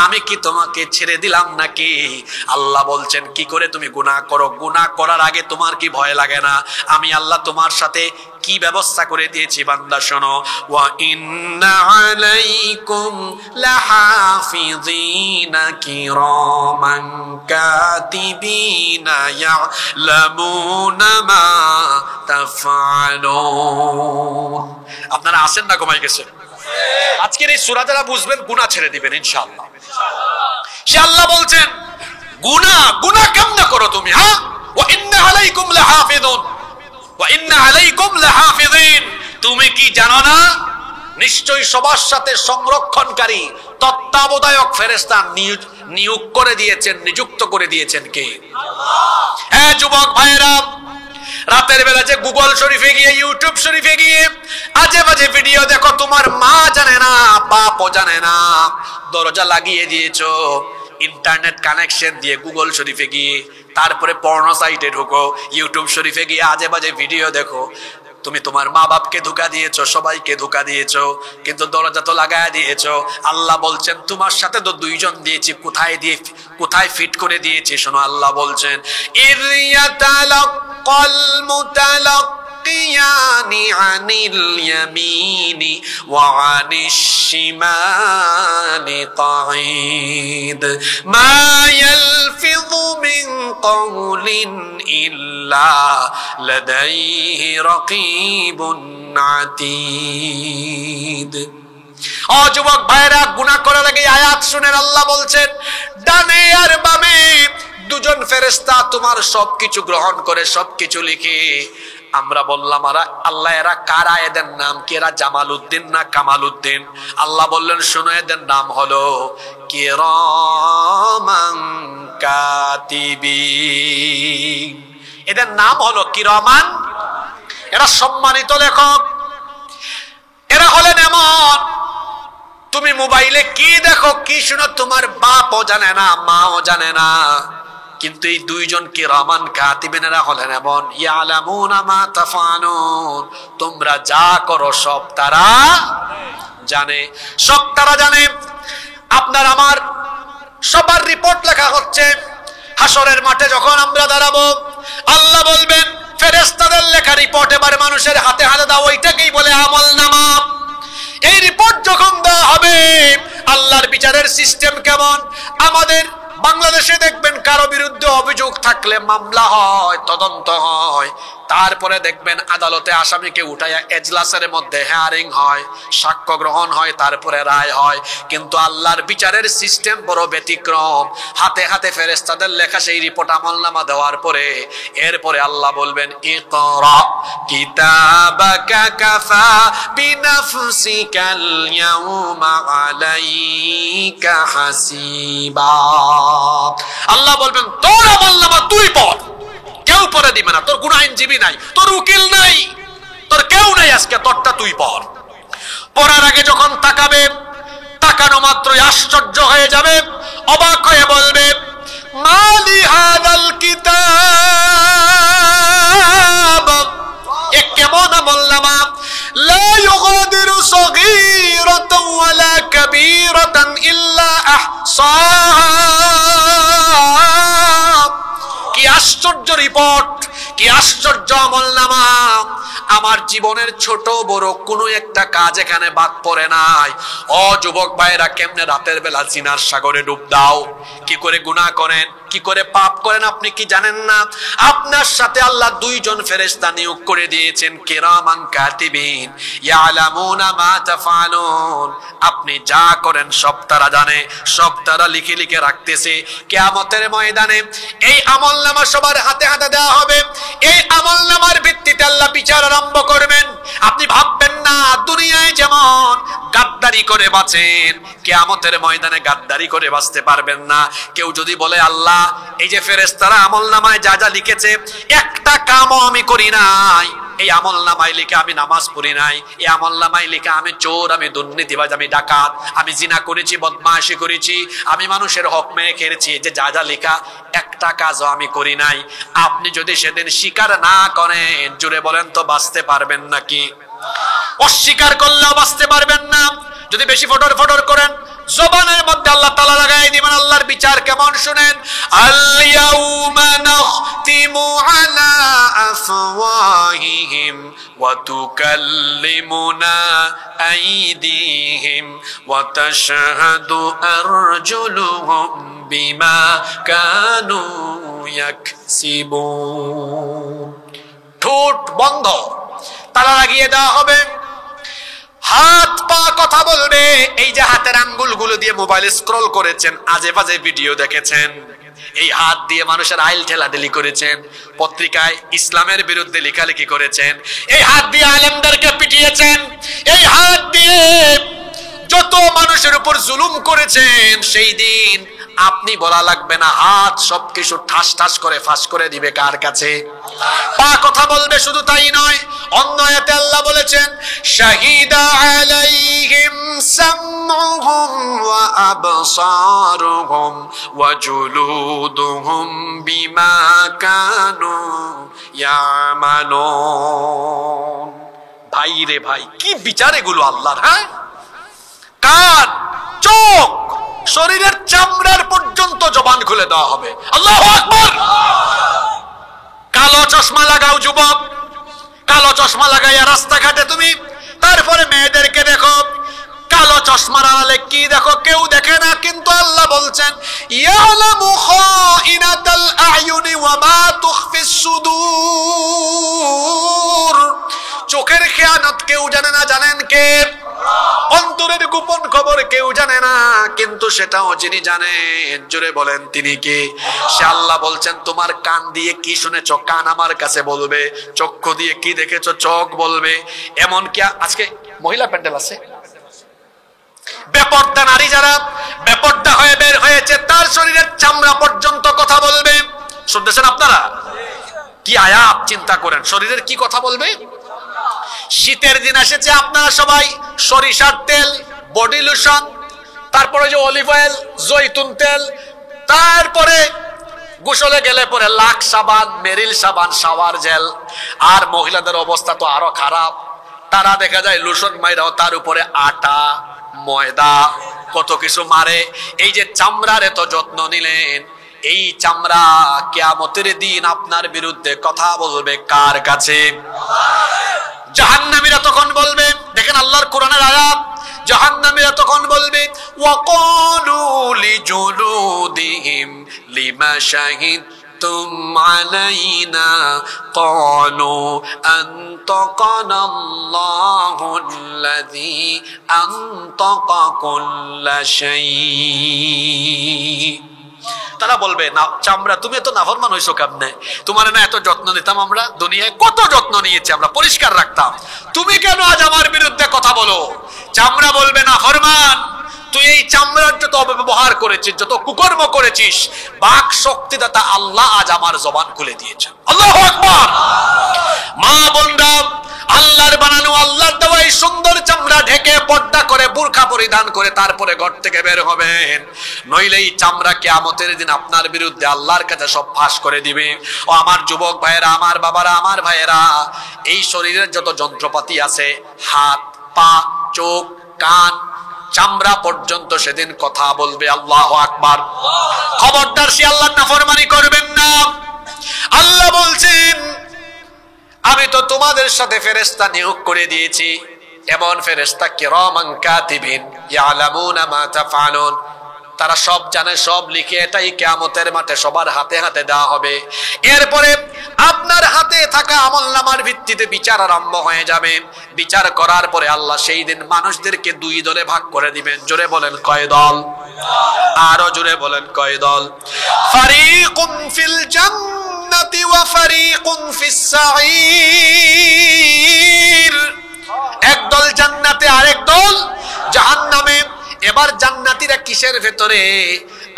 আমি কি তোমাকে ছেড়ে দিলাম নাকি? আল্লাহ বলছেন কি করে তুমি গুনাহ করো? গুনাহ করার আগে তোমার কি ভয় লাগে না? আমি আল্লাহ তোমার সাথে কি ব্যবস্থা করে দিয়েছি বান্দা শোনো। ওয়া ইন্না আলাইকুম লাহাফিযিনা কিরামান কাতিবিনা ইয়ালামুনা মা তাফআলুন। আপনারা আসেন না, ঘুমাই গেছেন? আজকের এই সূরা যারা বুঝবেন গুনাহ ছেড়ে দিবেন ইনশাআল্লাহ। সে আল্লাহ বলছেন গুনাহ কেমনে করো তুমি? হ্যাঁ, ওয়া ইন্না আলাইকুম লাহাফিযুন ওয়া ইন্না আলাইকুম লাহাফিযিন। তুমি কি জানো না? নিশ্চয়ই সবার সাথে সংরক্ষণকারী তত্ত্বাবধায়ক ফেরেশতা নিয়োগ করে দিয়েছেন, নিযুক্ত করে দিয়েছেন কে? আল্লাহ। হ্যাঁ যুবক ভাইরা, রাতের বেলা যে গুগল শরীফে গিয়ে, ইউটিউব শরীফে গিয়ে আজে বাজে ভিডিও দেখো, তোমার মা জানে না, বাপও জানে না, দরজা লাগিয়ে দিয়েছো ইন্টারনেট কানেকশন দিয়ে গুগল শরীফে গিয়ে, তারপরে পর্নো সাইটে ঢুকো, ইউটিউব শরীফে গিয়ে আজে বাজে ভিডিও দেখো। তুমি তোমার মা বাপকে ধোঁকা দিয়েছো, সবাইকে ধোঁকা দিয়েছো, কিন্তু দরজা তো লাগায় দিয়েছো। আল্লাহ বলছেন তোমার সাথে তো দুইজন দিয়েছি, কোথায় ফিট করে দিয়েছি শোনো। আল্লাহ বলছেন ইয়াতালাক্কাল মুতালাক্কিয়ানি আনিল ইয়ামিনি ওয়া আনিশ শিমালি কাঈদ মা ইয়ালফিযু মিন কাওলিন ইল্লা লাদাইহি রাকীবুন আতীদ। ও যুবক ভাইরা, গুনাহ করার আগে আয়াত শুনেন। আল্লাহ বলছেন ডানে আর বামে দুজন ফেরেশতা তোমার সবকিছু গ্রহণ করে, সবকিছু লিখে। আমরা বললাম আল্লাহ এরা কারা? এদের নাম কি? এরা জামালউদ্দিন না কামালউদ্দিন? আল্লাহ বললেন শোনো, এদের নাম হলো কিরামান কাতিবিন। এদের নাম হলো কিরামান, এরা সম্মানিত লেখক। এরা হলেন এমন, তুমি মোবাইলে কি দেখো কি শুনো তোমার বাপও জানে না, মাও জানে না, কিন্তু এই দুইজন কিরামান কাতিবিন এরা হলেন এমন, ইয়ালামুনা মা তাফআলুন, তোমরা যা করো সব তারা জানে, সব তারা জানে। আপনার আমার সবার রিপোর্ট লেখা হচ্ছে। হাসরের মাঠে যখন আমরা দাঁড়াবো, আল্লাহ বলবেন ফেরেশতাদের লেখা রিপোর্ট এবার মানুষের হাতে হাতে দাও, ওইটাকেই বলে আমলনামা। এই রিপোর্ট যখন দেওয়া হবে, আল্লাহর বিচারের সিস্টেম কেমন? আমাদের বাংলাদেশে দেখবেন কারো বিরুদ্ধে অভিযোগ থাকলে মামলা হয়, তদন্ত হয়, তারপরে দেখবেন আদালতে আসামিকে উঠাইয়া এজলাসের মধ্যে হিয়ারিং হয়, সাক্ষ্য গ্রহণ হয়, তারপরে রায় হয়। কিন্তু আল্লাহর বিচারের সিস্টেম বড় ব্যতিক্রম। হাতে হাতে ফেরেশতাদের লেখা সেই রিপোর্ট আমলনামা দেওয়ার পরে এরপরে আল্লাহ বলবেন ইকরা কিতাবাকা কাফা বিনাফসিকাল ইয়াউমা আলাইকা হাসিবা। আল্লাহ বলবেন তোর আমলনামা তুই পড়, কেউ পড়ে দিবে না। তোর কোনো আইনজীবী নাই, তোর উকিল নাই, তোর কেউ নাই, আজকে তোরটা তুই পড়। পড়ার আগে যখন তাকাবে, তাকানো মাত্রই আশ্চর্য হয়ে যাবে, অবাক হয়ে বলবে মালি হাদাল কিতাব, এ কেমন আমলনামা? লা ইউগাদিরু সগীরাতান ওয়ালা কাবীরাতান ইল্লা আহসাহা। কি আশ্চর্য রিপোর্ট, কি আশ্চর্য আমলনামা। আমার জীবনের ছোট বড় কোনো একটা কাজ এখানে বাদ পড়ে নাই। ও যুবক ভাইরা, কেমনে রাতের বেলা জিনার সাগরে ডুব দাও, কি করে গুনাহ করেন, কি করে পাপ করেন আপনি কি জানেন না? আপনার সাথে আল্লাহ দুইজন ফেরেশতা নিয়োগ করে দিয়েছেন কিরামান কাতিবিন ইয়ালামুনা মা তাফআলুন। আপনি যা করেন সব তারা জানে, সব তারা লিখে লিখে রাখতেছে। কিয়ামতের ময়দানে এই আমলনামা সবার হাতে হাতে দেওয়া হবে। এই আমলনামার ভিত্তিতে আল্লাহ বিচার আরম্ভ করবেন। আপনি ভাববেন না দুনিয়ায় যেমন গাদ্দারি করে বাঁচেন, কিয়ামতের ময়দানে গাদ্দারি করে বাঁচতে পারবেন না। কেউ যদি বলে আল্লাহ এই যে ফেরেশতারা আমলনামায় যা যা লিখেছে একটা কামও আমি করি নাই, এই আমলনামায় লিখে আমি নামাজ পড়ি নাই, এই আমলনামায় লিখে আমি চোর, আমি দুর্নীতিবাজ, আমি ডাকাত, আমি জিনা করেছি, বদমাশি করেছি, আমি মানুষের হক মেরে খেয়েছি, যে যা যা লেখা একটা কাজও আমি করি নাই, আপনি যদি সেদিন স্বীকার না করেন, জুড়ে বলেন তো বাঁচতে পারবেন নাকি? অস্বীকার করলেও বাঁচতে পারবেন না। যদি বেশি ফটর ফটর করেন, জবানের মধ্যে আল্লাহ তাআলা লাগাই দিবেন। আল্লাহর বিচার কেমন শুনেন, আল-ইয়াউমা নাখতিমু আলা আফওয়াহিহিম ওয়া তুকাল্লিমুনা আইদিহিম ওয়া তাশহাদু আরজুলুহুম বিমা কানু ইয়াকসিবুন। ঠোঁট বন্ধ, তালা লাগিয়ে দেওয়া হবে। হাত পা কথা বলবে। এই যে হাতের আঙ্গুলগুলো দিয়ে মোবাইল স্ক্রল করেছেন, আজে বাজে ভিডিও দেখেছেন, এই হাত দিয়ে মানুষের আইল ঠেলাঠেলি করেছেন, পত্রিকায় ইসলামের বিরুদ্ধে লেখালেখি করেছেন, এই হাত দিয়ে আলেমদেরকে পিটিয়েছেন, এই হাত দিয়ে যত মানুষের উপর জুলুম করেছেন, সেই দিন আপনি বলা লাগবে না, হাত সবকিছু ঠাস ঠাস করে ফাঁস করে দিবে কার কাছে? পা কথা বলবে। শুধু তাই নয়, অন্য আয়াতে আল্লাহ বলেছেন, শাহিদা আলাইহিম সামউহুম ওয়া আবসারুহুম ওয়া জুলুদুহুম বিমা কানু ইয়ামালুন। ভাই রে ভাই, কি বিচার এগুলো আল্লাহর! হ্যাঁ, কান, চোখ, শরীরের চামড়ার পর্যন্ত জবান খুলে দেওয়া হবে। আল্লাহু আকবার। কালো চশমা লাগাও যুবক, কালো চশমা লাগাইয়া রাস্তাঘাটে তুমি তারপরে মেয়েদেরকে দেখো, কালো চশমার আড়ালে কি দেখো? কেউ দেখে না, কিন্তু আল্লাহ বলছেন, ইয়ালামু খাইনাতাল আয়ুনি ওয়া মা তুখফিস সুদূর। চোখের খেয়ানত কেউ জানে না, জানেন কে? অন্তরের গোপন খবর কেউ জানে না, কিন্তু সেটাও যিনি জানেন, জোরে বলেন তিনি কে? সে আল্লাহ বলছেন, তোমার কান দিয়ে কি শুনেছো কান আমার কাছে বলবে, চক্ষু দিয়ে কি দেখেছো চোখ বলবে। এমন কি আজকে মহিলা প্যান্ডেল আছে, বেপর্দা নারী যারা বেপর্দা হয়ে বের হয়েছে, তার শরীরের চামড়া পর্যন্ত কথা বলবে। শুনতেছেন আপনারা? কি আয়াত চিন্তা করেন, শরীরের কি কথা বলবে? শীতের দিন এসেছে, আপনারা সবাই সরিষার তেল, বডি লোশন, তারপরে যে অলিভ অয়েল, জৈতুন তেল, তারপরে গোসলে গেলে পরে লাক্স সাবান, মেরিল সাবান, শাওয়ার জেল। আর মহিলাদের অবস্থা তো আরো খারাপ, তারা দেখা যায় লোশন মাইরাও তার উপরে আটা, ময়দা, কত কিছু মারে। এই যে চামড়ার এত যত্ন নিলেন, এই চামড়া কিয়ামতের দিন আপনার বিরুদ্ধে কথা বলবে কার কাছে? জাহান্নামীরা তখন বলবে, দেখেন আল্লাহর কোরআনের আয়াত, জাহান্নামীরা তখন বলবে, ওয়াকালু লিজুলুদিহিম লিমা শাহিদতুম আলাইনা ক্বালু আনতাকানাল্লাহুল্লাযী আনতাকা কুল্লা শাই। তারা বলবে, না চামড়া, তুমি এত নাফরমান হইছো কেমনে? তোমার না এত যত্ন নিতাম আমরা, দুনিয়ায় কত যত্ন নিয়েছি আমরা, পরিষ্কার রাখতাম, তুমি কেন আজ আমার বিরুদ্ধে কথা বলো? চামড়া বলবে, নাফরমান, তুই এই চামড়ার যত অপব্যবহার করেছিস, যত কুকর্ম করেছিস, বাক শক্তিদাতা আল্লাহ আজ আমার জবান খুলে দিয়েছেন। আল্লাহু আকবার। মা বোনরা, আল্লাহর বানানো, আল্লাহর দেওয়া এই সুন্দর চামড়া ঢেকে পর্দা করে বুরকা পরিধান করে তারপরে ঘর থেকে বের হবেন, নইলে এই চামড়া কিয়ামতের দিন আপনার বিরুদ্ধে আল্লাহর কাছে সব ফাঁস করে দিবে। ও আমার যুবক ভাইয়েরা, আমার বাবারা, আমার ভাইয়েরা, এই শরীরের যত যন্ত্রপাতি আছে, হাত, পা, চোখ, কান, চামড়া পর্যন্ত সেদিন কথা বলবে। আল্লাহু আকবার। খবরদার সে আল্লাহর নাফরমানি করবেন না। আল্লাহ বলছেন, আমি তো তোমাদের সাথে ফেরেশতা নিয়োগ করে দিয়েছি, এমন ফেরেশতা কিরামান কাতিবিন ইয়ালামুনা মা তাফআলুন, তারা সব জানে, সব লিখে এটাই কিয়ামতের মাঠে সবার হাতে হাতে দেওয়া হবে। এরপরে আপনার হাতে থাকা আমলনামার ভিত্তিতে বিচার আরম্ভ হয়ে যাবে। বিচার করার পরে আল্লাহ সেই দিন মানুষদেরকে দুই দলে ভাগ করে দিবেন। জোরে বলেন কয় দল? আরো জোরে বলেন কয় দল? ফারিকুন ফিল জান্নাতি ওয়া ফারিকুন ফিস সাঈর। একদল জান্নাতে, আরেক দল জাহান্নামে। এবার জান্নাতীরা কিসের ভেতরে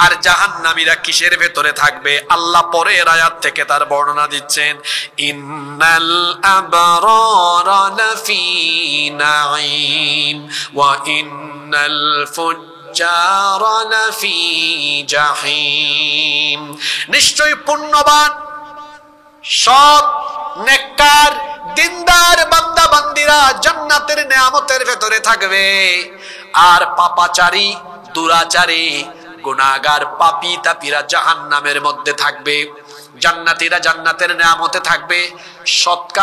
আর জাহান্নামীরা কিসের ভেতরে থাকবে আল্লাহ পরের আয়াত থেকে তার বর্ণনা দিচ্ছেন। ইন্নাল আবরারা লাফি নাঈম ওয়া ইন্নাল ফুজ্জারা লাফি জাহিম। নিশ্চয়ই পুণ্যবান, সৎ, নেককার, দিনদার বান্দা বান্দিরা জান্নাতের নেয়ামতের ভেতরে থাকবে, আর পাপাচারী, দুরাচারী গুনাহগার পাপী তাপীরা জাহান্নামের মধ্যে থাকবে, জান্নাতীরা জান্নাতের নিয়ামতে থাকবে। সৎ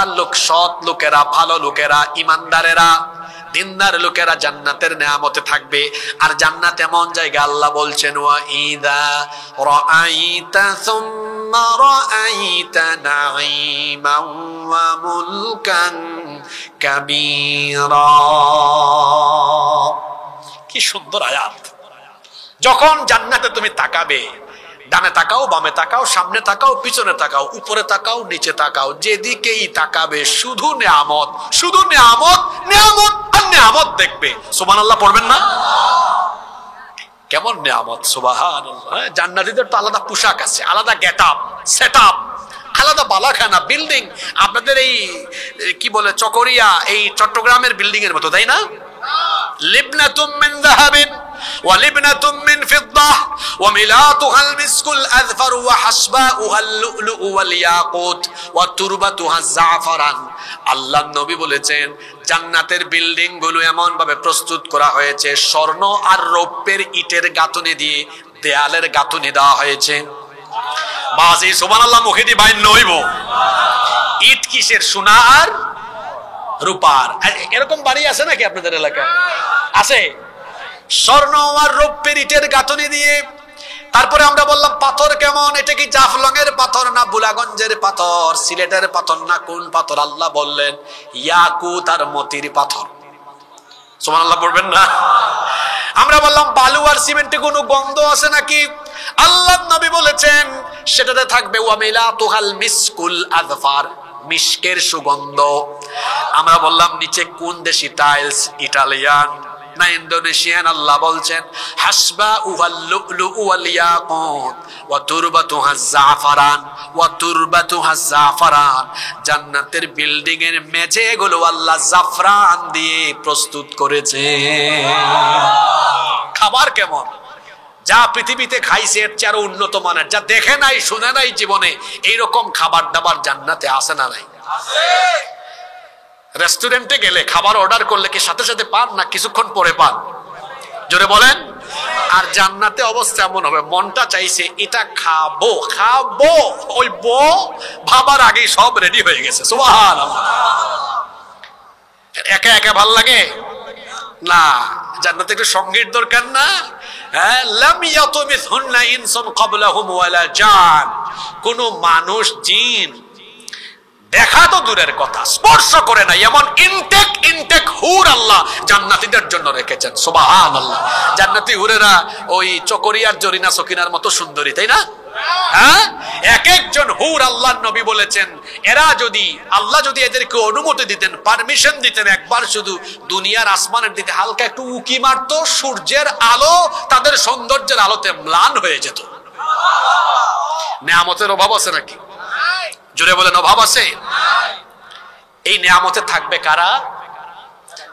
লোকেরা, ভালো লোকেরা, ইমানদারেরা, দিনদার লোকেরা জান্নাতের নিয়ামতে থাকবে। আর জান্নাত এমন জায়গা, আল্লাহ বলছেন ওয়া ইযা রাআইতা সুম্মা রাআইতা নাঈমান ওয়া মুলকান কাবীরা। কি সুন্দর আয়াত! যখন জান্নাতে তুমি তাকাবে, ডানে তাকাও, বামে তাকাও, সামনে তাকাও, পিছনে তাকাও, উপরে তাকাও, নিচে তাকাও, যেদিকেই তাকাবে শুধু নিয়ামত, শুধু নিয়ামত, নিয়ামত আর নিয়ামত দেখবে। সুবহানাল্লাহ পড়বেন না? কেমন নিয়ামত! সুবহানাল্লাহ। জান্নাতীদের তো আলাদা পোশাক আছে, আলাদা গেটআপ, সেটআপ, আলাদা বালাখানা, বিল্ডিং। আপনাদের এই কি বলে চকরিয়া, এই চট্টগ্রামের বিল্ডিং এর মতো, তাই না? লিবনাতুম মিন যাহাবিন ওয়া লিবনাতুম মিন ফিদ্দাহ ওয়া মিলাতুহা আল-মিসকুল আযফার ওয়া হাসবাউহা আল-লু'লু'ু ওয়াল ইয়াকুত ওয়া তুরবাতুহা আয-জাফরান। আল্লাহর নবী বলেছেন জান্নাতের বিল্ডিং গুলো এমন ভাবে প্রস্তুত করা হয়েছে, স্বর্ণ আর রৌপ্যের ইটের গাঁথুনি দিয়ে দেয়ালের গাঁথুনি দেওয়া হয়েছে। বাজি সুবহানাল্লাহ মুখে দি বাইন নইব। ইট কিসের? সোনা আর রূপার। এরকম বাড়ি আছে নাকি আপনাদের এলাকায়? আছে। স্বর্ণ আর রৌপ্যের ইটের গাঁথুনি দিয়ে। তারপরে আমরা বললাম পাথর কেমন? এটা কি জাফলং এর পাথর না বুলাগঞ্জের পাথর, সিলেটের পাথর না কোন পাথর? আল্লাহ বললেন ইয়াকুত আর মতির পাথর। সুবহানাল্লাহ পড়বেন না? আমরা বললাম বালু আর সিমেন্টে কোনো গন্ধ আছে নাকি? আল্লাহর নবী বলেছেন সেটাতে থাকবে ওয়া মিলাতুহাল মিসকুল আযফার, মিশকের সুগন্ধ। আমরা বললাম নিচে কোন দেশি টাইলস? ইটালিয়ান না ইন্দোনেশিয়ান? আল্লাহ বলছেন হাসবাউহাল লু'লু'ু ওয়াল ইয়াকুত ওয়া তুরবাতুহা আয-জাফরান ওয়া তুরবাতুহা আয-জাফরান। জান্নাতের বিল্ডিং এর মেঝেগুলো আল্লাহ জাফরান দিয়ে প্রস্তুত করেছে। খাবার কেমন? যা পৃথিবীতে খাইছে এর চেয়ে আরো উন্নত মানের, যা দেখে নাই শুনে নাই জীবনে, এইরকম খাবার দাবার জান্নাতে আছে না নাই? রেস্টুরেন্টে গেলে খাবার অর্ডার করলে কি সাথে সাথে পান না কিছুক্ষণ পরে পান? জোরে বলেন। আর জান্নাতে অবস্থা এমন হবে, মনটা চাইছে এটা খাবো খাবো, ওই ভাবার আগেই সব রেডি হয়ে গেছে। সুবহানাল্লাহ। একা একা ভাল লাগে না, জান্নাতে একটু সঙ্গীর দরকার না? লাম ইয়াতুমিসহুন্না ইনসুন ক্বাবলাহুম ওয়ালা জান। কোন মানুষ জিন দেখা তো দূরের কথা, স্পর্শ করে নাই এমন ইনটেক হুর আল্লাহ জান্নাতীদের জন্য রেখেছেন। সুবহানাল্লাহ। জান্নাতি হুরেরা ওই চকরিয়ার জরিনা সকিনার মতো সুন্দরী, তাই না? হ্যাঁ, এক একজন হুর আল্লাহর নবী বলেছেন এরা যদি আল্লাহ যদি এদেরকে অনুমতি দিতেন, পারমিশন দিতেন, একবার শুধু দুনিয়ার আসমানের দিকে হালকা একটু উকি মারতো, সূর্যের আলো তাদের সৌন্দর্যের আলোতে ম্লান হয়ে যেত। নিয়ামতের অভাব আছে নাকি? জোরে বলেন অভাব আছে? এই নিয়ামতে থাকবে কারা?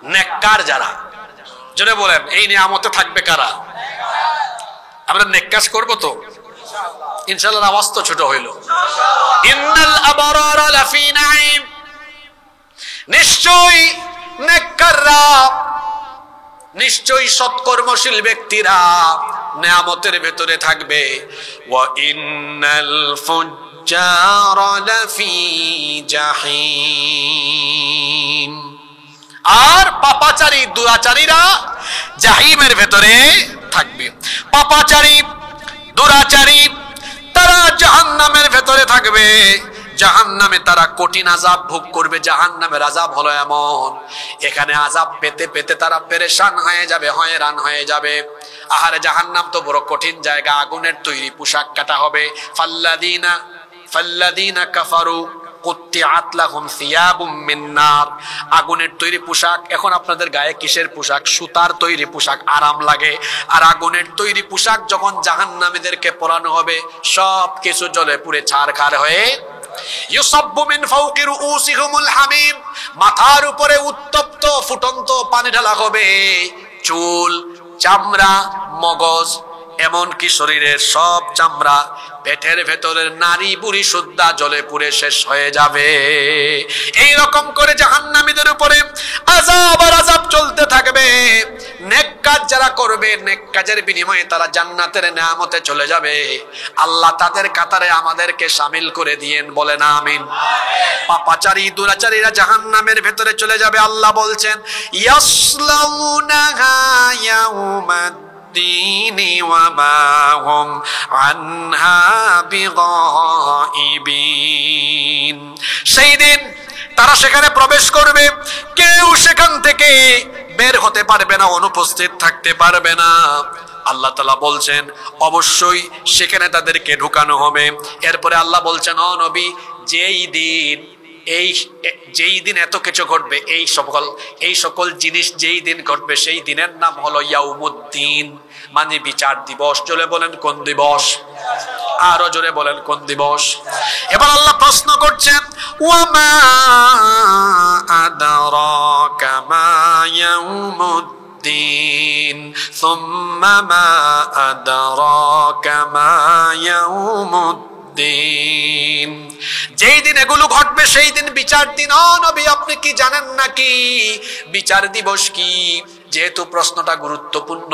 নেককার যারা। জোরে বলেন এই নিয়ামতে থাকবে কারা? আমরা নেক কাজ করবো তো ইনশাআল্লাহ। আওয়াজ তো ছোট হইল। ইন্নাল আবরারা লাফি নাঈম, নিশ্চয়ই নেককাররা, নিশ্চয়ই সৎকর্মশীল ব্যক্তিরা নিয়ামতের ভেতরে থাকবে। ওয়া ইন্নাল ফুজ্জারা লাফি জাহিম, আর পাপাচারী দুরাচারীরা জাহিমের ভেতরে থাকবে। পাপাচারী দুরাচারী তারা জাহান্নামের ভেতরে থাকবে। জাহান্নামে তারা কঠিন আযাব ভোগ করবে। জাহান্নামের আযাব হলো এমন, এখানে আযাব পেতে পেতে তারা পেরেশান হয়ে যাবে, হয়রান হয়ে যাবে। আহারে জাহান্নাম তো বড় কঠিন জায়গা, আগুনের তৈরি পোশাক কাটা হবে। ফাল্লাযীনা কাফারু কুত্তিআত লাহুম সিয়াবুম মিন নার, আগুনের তৈরি পোশাক। এখন আপনাদের গায়ে কিসের পোশাক? সুতার তৈরি পোশাক, আরাম লাগে। আর আগুনের তৈরি পোশাক যখন জাহান্নামীদেরকে পরানো হবে, সব কিছু জ্বলে পুড়ে ছারখার হয়ে ইউসাব্বু মিন ফাওকি রুউসিহিমুল হামিম, মাথার উপরে উত্তপ্ত ফুটন্ত পানি ঢালা হবে। চুল, চামড়া, মগজ, এমনকি শরীরের সব চামড়া, পেটের ভেতরের নারী বুড়ি সুদ্ধা জ্বলে পুড়ে শেষ হয়ে যাবে। এই রকম করে জাহান্নামীদের উপরে আযাব আর আযাব চলতে থাকবে। নেক কাজ যারা করবে, নেক কাজের বিনিময়ে তারা জান্নাতের নেয়ামতে চলে যাবে। আল্লাহ তাদের কাতারে আমাদেরকে শামিল করে দিয়েন, বলেন আমিন। পাপাচারী দুরাচারীরা জাহান্নামের ভেতরে চলে যাবে। আল্লাহ বলছেন ইয়াসলাউনাহা ইয়াউমাদ্দিনি ওয়া মা হুম আনহা বিগাইবিন। সেই দিন তারা সেখানে প্রবেশ করবে, কেউ সেখান থেকে বের হতে পারবে না, অনুপস্থিত থাকতে পারবে না। আল্লাহ তাআলা বলছেন অবশ্যই সেখানে তাদেরকে ঢুকানো হবে। এরপরে আল্লাহ বলছেন ও নবী, যেই দিন এত কিছু ঘটবে, এই সকল জিনিস যেই দিন ঘটবে, সেই দিনের নাম হলো ইয়াউমুদ্দিন, মানে বিচার দিবস। জোরে বলেন কোন দিবস? আরো জোরে বলেন কোন দিবস? এবার আল্লাহ প্রশ্ন করছেন ওয়ামা আদরাকা মা ইয়াউমুদ্দিন সুম্মা মা আদরাকা মা ইয়াউমুদ্দিন। যেই দিন এগুলো ঘটবে সেই দিন বিচার দিন। ও নবী, আপনি কি জানেন নাকি বিচার দিবস কি? যেহেতু প্রশ্নটা গুরুত্বপূর্ণ,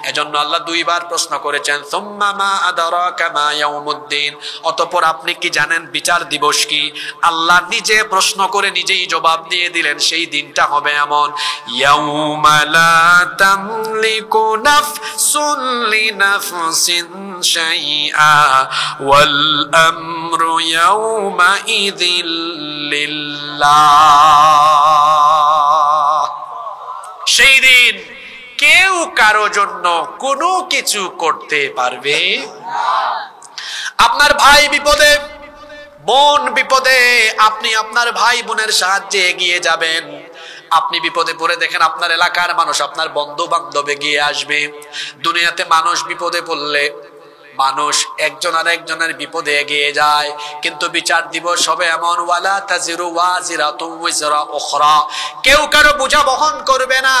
এজন্য আল্লাহ দুইবার প্রশ্ন করেছেন সুম্মা মা আদরাকা মা ইয়াউমুদ্দিন, অতঃপর আপনি কি জানেন বিচার দিবস কি? আল্লাহ নিজে প্রশ্ন করে নিজেই জবাব দিয়ে দিলেন সেই দিনটা হবে এমন ইয়াউমা লা তামলিকু নাফসুন লিনাফসিন শাইআ ওয়াল আমরু ইয়াউমা ইযিল লিল্লাহ। সেই দিন কেউ কারো জন্য কোনো কিছু করতে পারবে না। আপনার ভাই বিপদে, বোন বিপদে, আপনি আপনার ভাই বোনের সাহায্যে এগিয়ে যাবেন। আপনি বিপদে পড়ে দেখেন আপনার এলাকার মানুষ, আপনার বন্ধু বান্ধব এগিয়ে আসবে। দুনিয়াতে মানুষ বিপদে পড়লে মানুষ একজন আর একজনের বিপদে এগিয়ে যায়, কিন্তু বিচার দিবস হবে এমন ওয়ালা তাজিরু ওয়াজিরাতুন ওয়িজরা উখরা, কেউ কারো বোঝা বহন করবে না,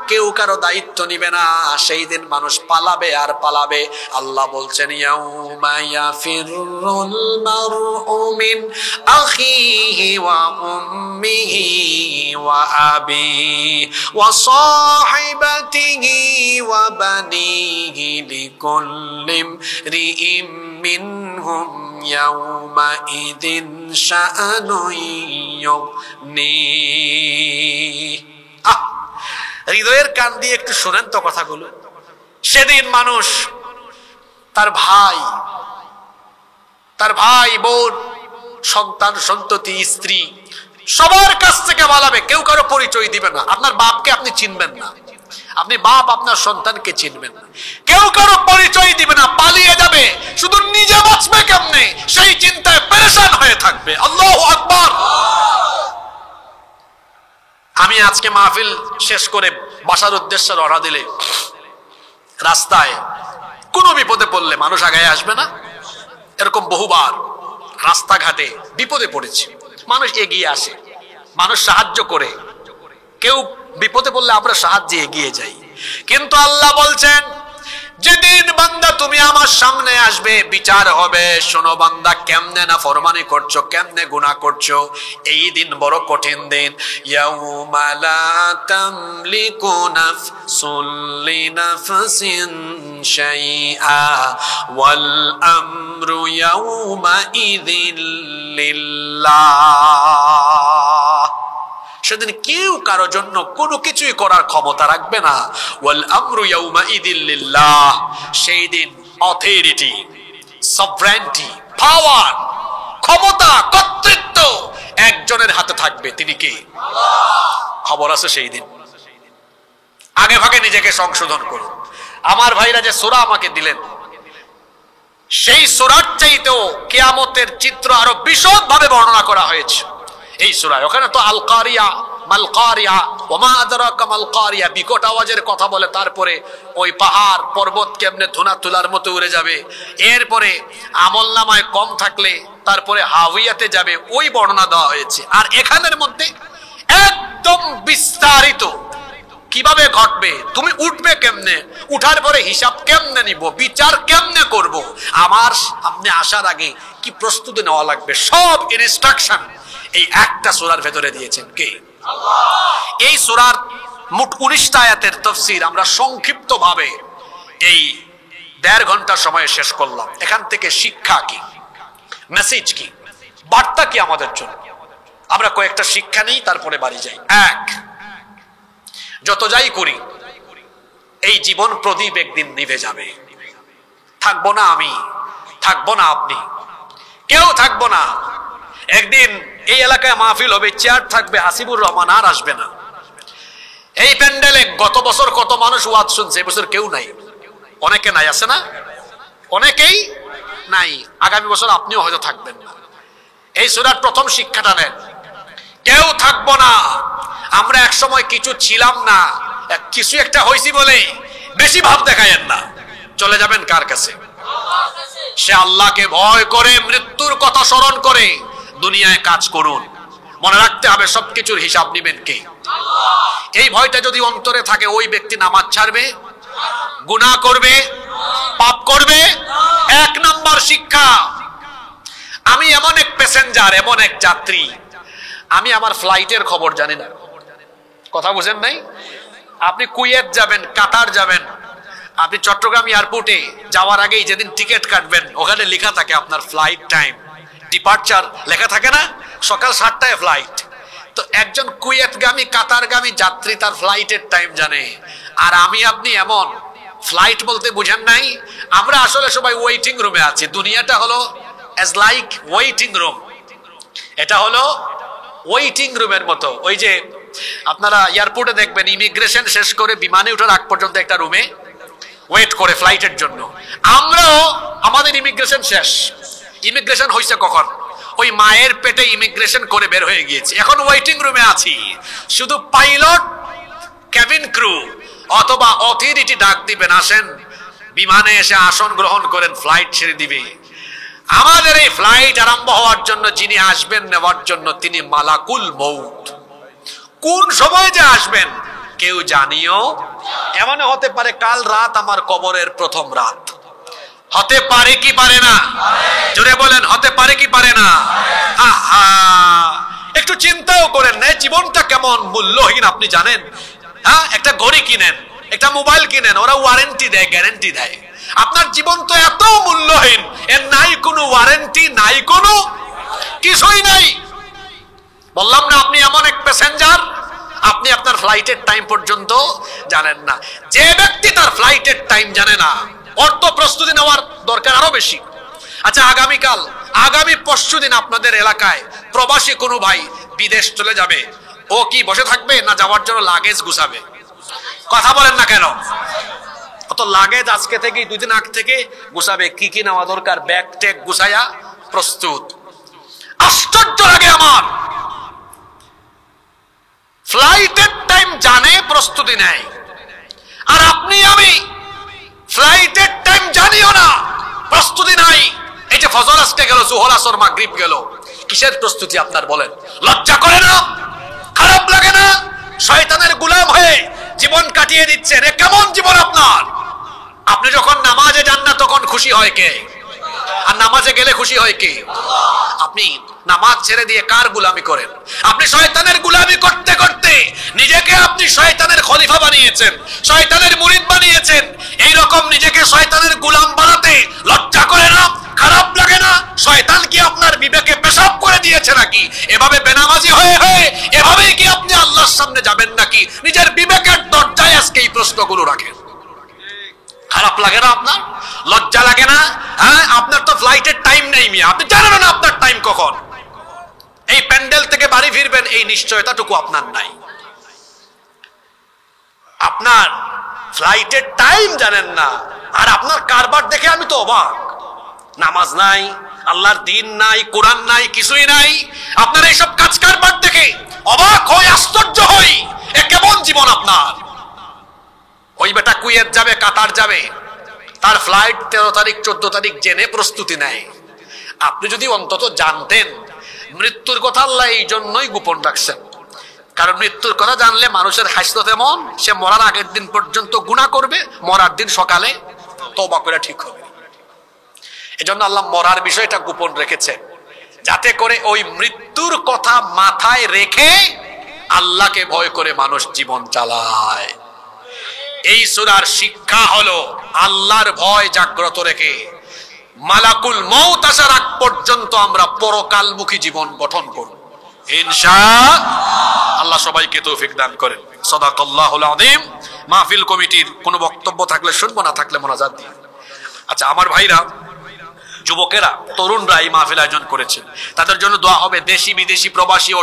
কেউ কারো দায়িত্ব নিবে না। সেই দিন মানুষ পালাবে আর পালাবে। আল্লাহ বলছেন ইয়াউমা ইয়াফিরুল মারউ মিন আখিহি ওয়া উম্মিহি ওয়া আবিহি ওয়া সাহিবাতিহি ওয়া বানিহি লিকুল্লি রিইম মিনহুম ইয়াউমাইদিন শাআনুন ইউগনি। হৃদয়ের কান দিয়ে একটু শোনেন তো কথাগুলো। সেদিন মানুষ তার ভাই বোন, সন্তান সন্ততি, স্ত্রী সবার কাছ থেকে পালাবে, কেউ কারো পরিচয় দিবে না। আপনার বাপকে আপনি চিনবেন না, আপনি বাপ আপনার সন্তানকে চিনবেন না, কেউ কারো পরিচয় দিবে না, পালিয়ে যাবে। শুধু নিজে বাঁচবে কেমনে সেই চিন্তায় পেরেশান হয়ে থাকবে। আল্লাহু আকবার। আমি আজকে মাহফিল শেষ করে বাসার উদ্দেশ্যে রওনা দিলে রাস্তায় কোনো বিপদে পড়লে মানুষ আগায় আসবে না? এরকম বহুবার রাস্তাঘাটে বিপদে পড়েছে, মানুষ এগিয়ে আসে, মানুষ সাহায্য করে। কেউ বিপদে পড়লে আমরা সাহায্যে এগিয়ে যাই। কিন্তু আল্লাহ বলছেন যেদিন বান্দা তুমি আমার সামনে আসবে, বিচার হবে। শোনো বান্দা, কেমনে না ফরমানি করছো, কেমনে গুনাহ করছো, এই দিন বড় কঠিন দিন। ইয়াউমা লা তামলিকু নাফসুন লিনাফসিন শাইআ ওয়াল আমরু ইয়াউমা ইযিল লিল্লাহ। সেদিন কেউ কারো জন্য কোনো কিছুই করার ক্ষমতা রাখবে না। ওয়াল আমরু ইয়াউমাইদিন লিল্লাহ। সেই দিন অথরিটি, সভরেন্টি, পাওয়ার, ক্ষমতা, কর্তৃত্ব একজনের হাতে থাকবে। তিনি কে? আল্লাহ। খবর আছে সেই দিন। আগে ভাগে নিজেকে সংশোধন করুন। আমার ভাইরা যে সূরা আমাকে দিলেন, সেই সূরার চাইতেও কিয়ামতের চিত্র আরো বিশদভাবে বর্ণনা করা হয়েছে এই সূরায়। ওখানে তো আল কারিয়া, মাল কারিয়া, ওমা আদরাকা মাল কারিয়া, বিকট আওয়াজের কথা বলে, তারপরে ওই পাহাড় পর্বত কেমনে ধুনা তুলার মতো উড়ে যাবে, এরপরে আমলনামায় কম থাকলে তারপরে হাওয়াইয়াতে যাবে, ওই বর্ণনা দেওয়া হয়েছে। আর এখানের মধ্যে একদম বিস্তারিত কিভাবে ঘটবে, তুমি উঠবে কেমনে, উঠার পরে হিসাব কেমনে নিব, বিচার কেমনে করব, আমার আপনি আসার আগে কি প্রস্তুতি নেওয়া লাগবে, সব ইনস্ট্রাকশন এই একটা সূরার ভেতরে দিয়েছেন কে? আল্লাহ। এই সূরার মোট 19টা আয়াতের তাফসীর আমরা সংক্ষিপ্ত ভাবে এই 1.5 ঘন্টা সময়ে শেষ করলাম। এখান থেকে শিক্ষা কি, মেসেজ কি, বার্তা কি আমাদের জন্য, আমরা কয়েকটা শিক্ষা নেই, তারপরে বাড়ি যাই। এক, যত যাই করি এই জীবন প্রদীপ একদিন নিভে যাবে। থাকবো না আমি, থাকবো না আপনি, কেউ থাকবো না। একদিন এই এলাকায় মাহফিল হবে, চেয়ার থাকবে, হাসিবুর রহমান আর আসবে না। এই প্যান্ডেলে গত বছর কত মানুষ ওয়াজ শুনছে, এবছর কেউ নাই। অনেকে নাই, আছে না? অনেকেই নাই। আগামী বছর আপনিও হয়তো থাকবেন না। এই সূরার প্রথম শিক্ষাটা নেন, কেউ থাকবো না। আমরা এক সময় কিছু ছিলাম না, কিছু একটা হয়েছি বলে বেশি ভাব দেখায়েন না। চলে যাবেন কার কাছে? সে আল্লাহকে ভয় করে, মৃত্যুর কথা স্মরণ করে দুনিয়ায় কাজ করুন। মনে রাখতে হবে সবকিছুর হিসাব নিবেন কে? এই ভয়টা যদি অন্তরে থাকে, ওই ব্যক্তি নামাজ ছাড়বে, গুনাহ করবে, পাপ করবে। 1 নাম্বার শিক্ষা, আমি এমন এক প্যাসেঞ্জার, এমন এক যাত্রী, আমি আমার ফ্লাইটের খবর জানি না। কথা বুঝেন নাই? আপনি কুয়েত যাবেন, কাতার যাবেন, আপনি চট্টগ্রাম এয়ারপোর্টে যাওয়ার আগেই যেদিন টিকিট কাটবেন ওখানে লেখা থাকে আপনার ফ্লাইট টাইম, ডিপার্চার লেখা থাকে না, সকাল 7টায় ফ্লাইট। তো একজন কুয়েতগামী, কাতারগামী যাত্রী তার ফ্লাইটের টাইম জানে, আর আমি আপনি এমন, ফ্লাইট বলতে বুঝেন নাই, আমরা আসলে সবাই ওয়েটিং রুমে আছি। দুনিয়াটা হলো অ্যাজ লাইক ওয়েটিং রুম, এটা হলো ওয়েটিং রুমের মতো। ওই যে আপনারা এয়ারপোর্টে দেখবেন, ইমিগ্রেশন শেষ করে বিমানে ওঠার আগ পর্যন্ত একটা রুমে ওয়েট করে ফ্লাইটের জন্য। আমরাও, আমাদের ইমিগ্রেশন শেষ। ইমিগ্রেশন হয়েছে কখন? ওই মায়ের পেটে ইমিগ্রেশন করে বের হয়ে গিয়েছি, এখন ওয়েটিং রুমে আছি। শুধু পাইলট, কেবিন ক্রু অথবা অথরিটি ডাক দিবেন, আসেন বিমানে এসে আসন গ্রহণ করেন, ফ্লাইট ছেড়ে দিবে। আমাদের এই ফ্লাইট আরম্ভ হওয়ার জন্য যিনি আসবেন নেওয়ার জন্য, তিনি মালাকুল মউত। কোন সময় যে আসবেন কেউ জানিও। এমন হতে পারে কাল রাত আমার কবরের প্রথম রাত। হতে পারে কি পারে না? জোরে বলেন, হতে পারে কি পারে না? একটু চিন্তাও করেন না, জীবনটা কেমন মূল্যহীন আপনি জানেন? হ্যাঁ, একটা ঘড়ি কিনেন, একটা মোবাইল কিনেন, ওরা ওয়ারেন্টি দেয়, গ্যারান্টি দেয়। আপনার জীবন তো এত মূল্যহীন, এর নাই কোনো ওয়ারেন্টি, নাই কোনো কিছুই নাই। বললাম না, আপনি এমন এক প্যাসেঞ্জার, আপনি আপনার ফ্লাইটের টাইম পর্যন্ত জানেন না। যে ব্যক্তি তার ফ্লাইটের টাইম জানে না, ওর তো প্রস্তুতি নেওয়ার দরকার আরো বেশি। আচ্ছা, আগামীকাল, আগামী পরশুদিন আপনাদের এলাকায় প্রবাসী কোনো ভাই বিদেশ চলে যাবে, ও কি বসে থাকবে না যাওয়ার জন্য লাগেজ গুছাবে? কথা বলেন না কেন? অত লাগেজ আজকে থেকে, 2 দিন আগ থেকে গুছাবে। কি কি নেওয়া দরকার, ব্যাগ ট্যাগ গুছায়া প্রস্তুত। আশ্চর্য লাগে আমার, ফ্লাইটের টাইম জানে, প্রস্তুতি নেয়, আর আপনি আমি ফ্লাইটের টাইম জানিও না, প্রস্তুতি নাই। এই যে ফজর আজকে গেল, জোহর আসর মাগরিব গেল, কিসের প্রস্তুতি আপনার বলেন? লজ্জা করে না? খারাপ লাগে না? শয়তানের গোলাম হয়ে জীবন কাটিয়ে দিচ্ছেন, এ কেমন জীবন আপনার? আপনি যখন নামাজে যান না তখন খুশি হয় কে? আর নামাজে গেলে খুশি হয় কে? আপনি নামাজ ছেড়ে দিয়ে কার গোলামি করেন? আপনি শয়তানের গোলামি করতে করতে নিজেকে আপনি শয়তানের খলিফা বানিয়েছেন, শয়তানের মুরিদ বানিয়েছেন। এই রকম নিজেকে শয়তানের গোলাম বানাতে লজ্জা করে না? খারাপ লাগে না? শয়তান কি আপনার বিবেকে পেশাব করে দিয়েছে নাকি? এভাবে বেনামাজি হয়ে হয়ে এভাবেই কি আপনি আল্লাহর সামনে যাবেন নাকি? নিজের বিবেকের দরজায় আজকে এই প্রশ্নগুলো রাখেন। খারাপ লাগে না আপনার? লজ্জা লাগে না? হ্যাঁ, আপনার তো ফ্লাইটের টাইম নেই মিয়া, আপনি জানেন না আপনার টাইম কখন। এই প্যান্ডেল থেকে বাড়ি ফিরবেন এই নিশ্চয়তাটুকু আপনার নাই। আপনার ফ্লাইটের টাইম জানেন না, আর আপনার কারবার দেখে আমি তো অবাক। নামাজ নাই, আল্লাহর দিন নাই, কোরআন নাই, কিছুই নাই। আপনার এইসব কাজ কারবার দেখে অবাক হই, আশ্চর্য হই, এ কেমন জীবন আপনার? ওই বেটা কুয়েত যাবে, কাতার যাবে, তার ফ্লাইট 13 তারিখ 14 তারিখ জেনে প্রস্তুতি নেয়। আপনি যদি অন্তত জানতেন, মৃত্যুর কথা আল্লাহ এই জন্যই গোপন রাখছেন, কারণ মৃত্যুর কথা জানলে মানুষের হাসিত এমন, সে মরার আগের দিন পর্যন্ত গুনাহ করবে, মরার দিন সকালে তওবা করে ঠিক হবে। এজন্য আল্লাহ মরার বিষয়টা গোপন রেখেছেন, যাতে করে ওই মৃত্যুর কথা মাথায় রেখে আল্লাহকে ভয় করে মানুষ জীবন চালায়। এই সূরার শিক্ষা হলো আল্লাহর ভয় জাগ্রত রেখে মালাকুল মউত আসার আগ পর্যন্ত আমরা পরকালমুখী জীবন গঠন করব ইনশাআল্লাহ। সবাইকে তৌফিক দান করেন। সাদাকাল্লাহুল আযীম। মাহফিল কমিটির কোনো বক্তব্য থাকলে শুনবো, না থাকলে মোনাজাত দিন। আচ্ছা, আমার ভাইরা, যুবকেরা, তরুণরা এই মাহফিল আয়োজন করেছেন, তাদের জন্য দোয়া হবে। দেশি বিদেশি প্রবাসী ও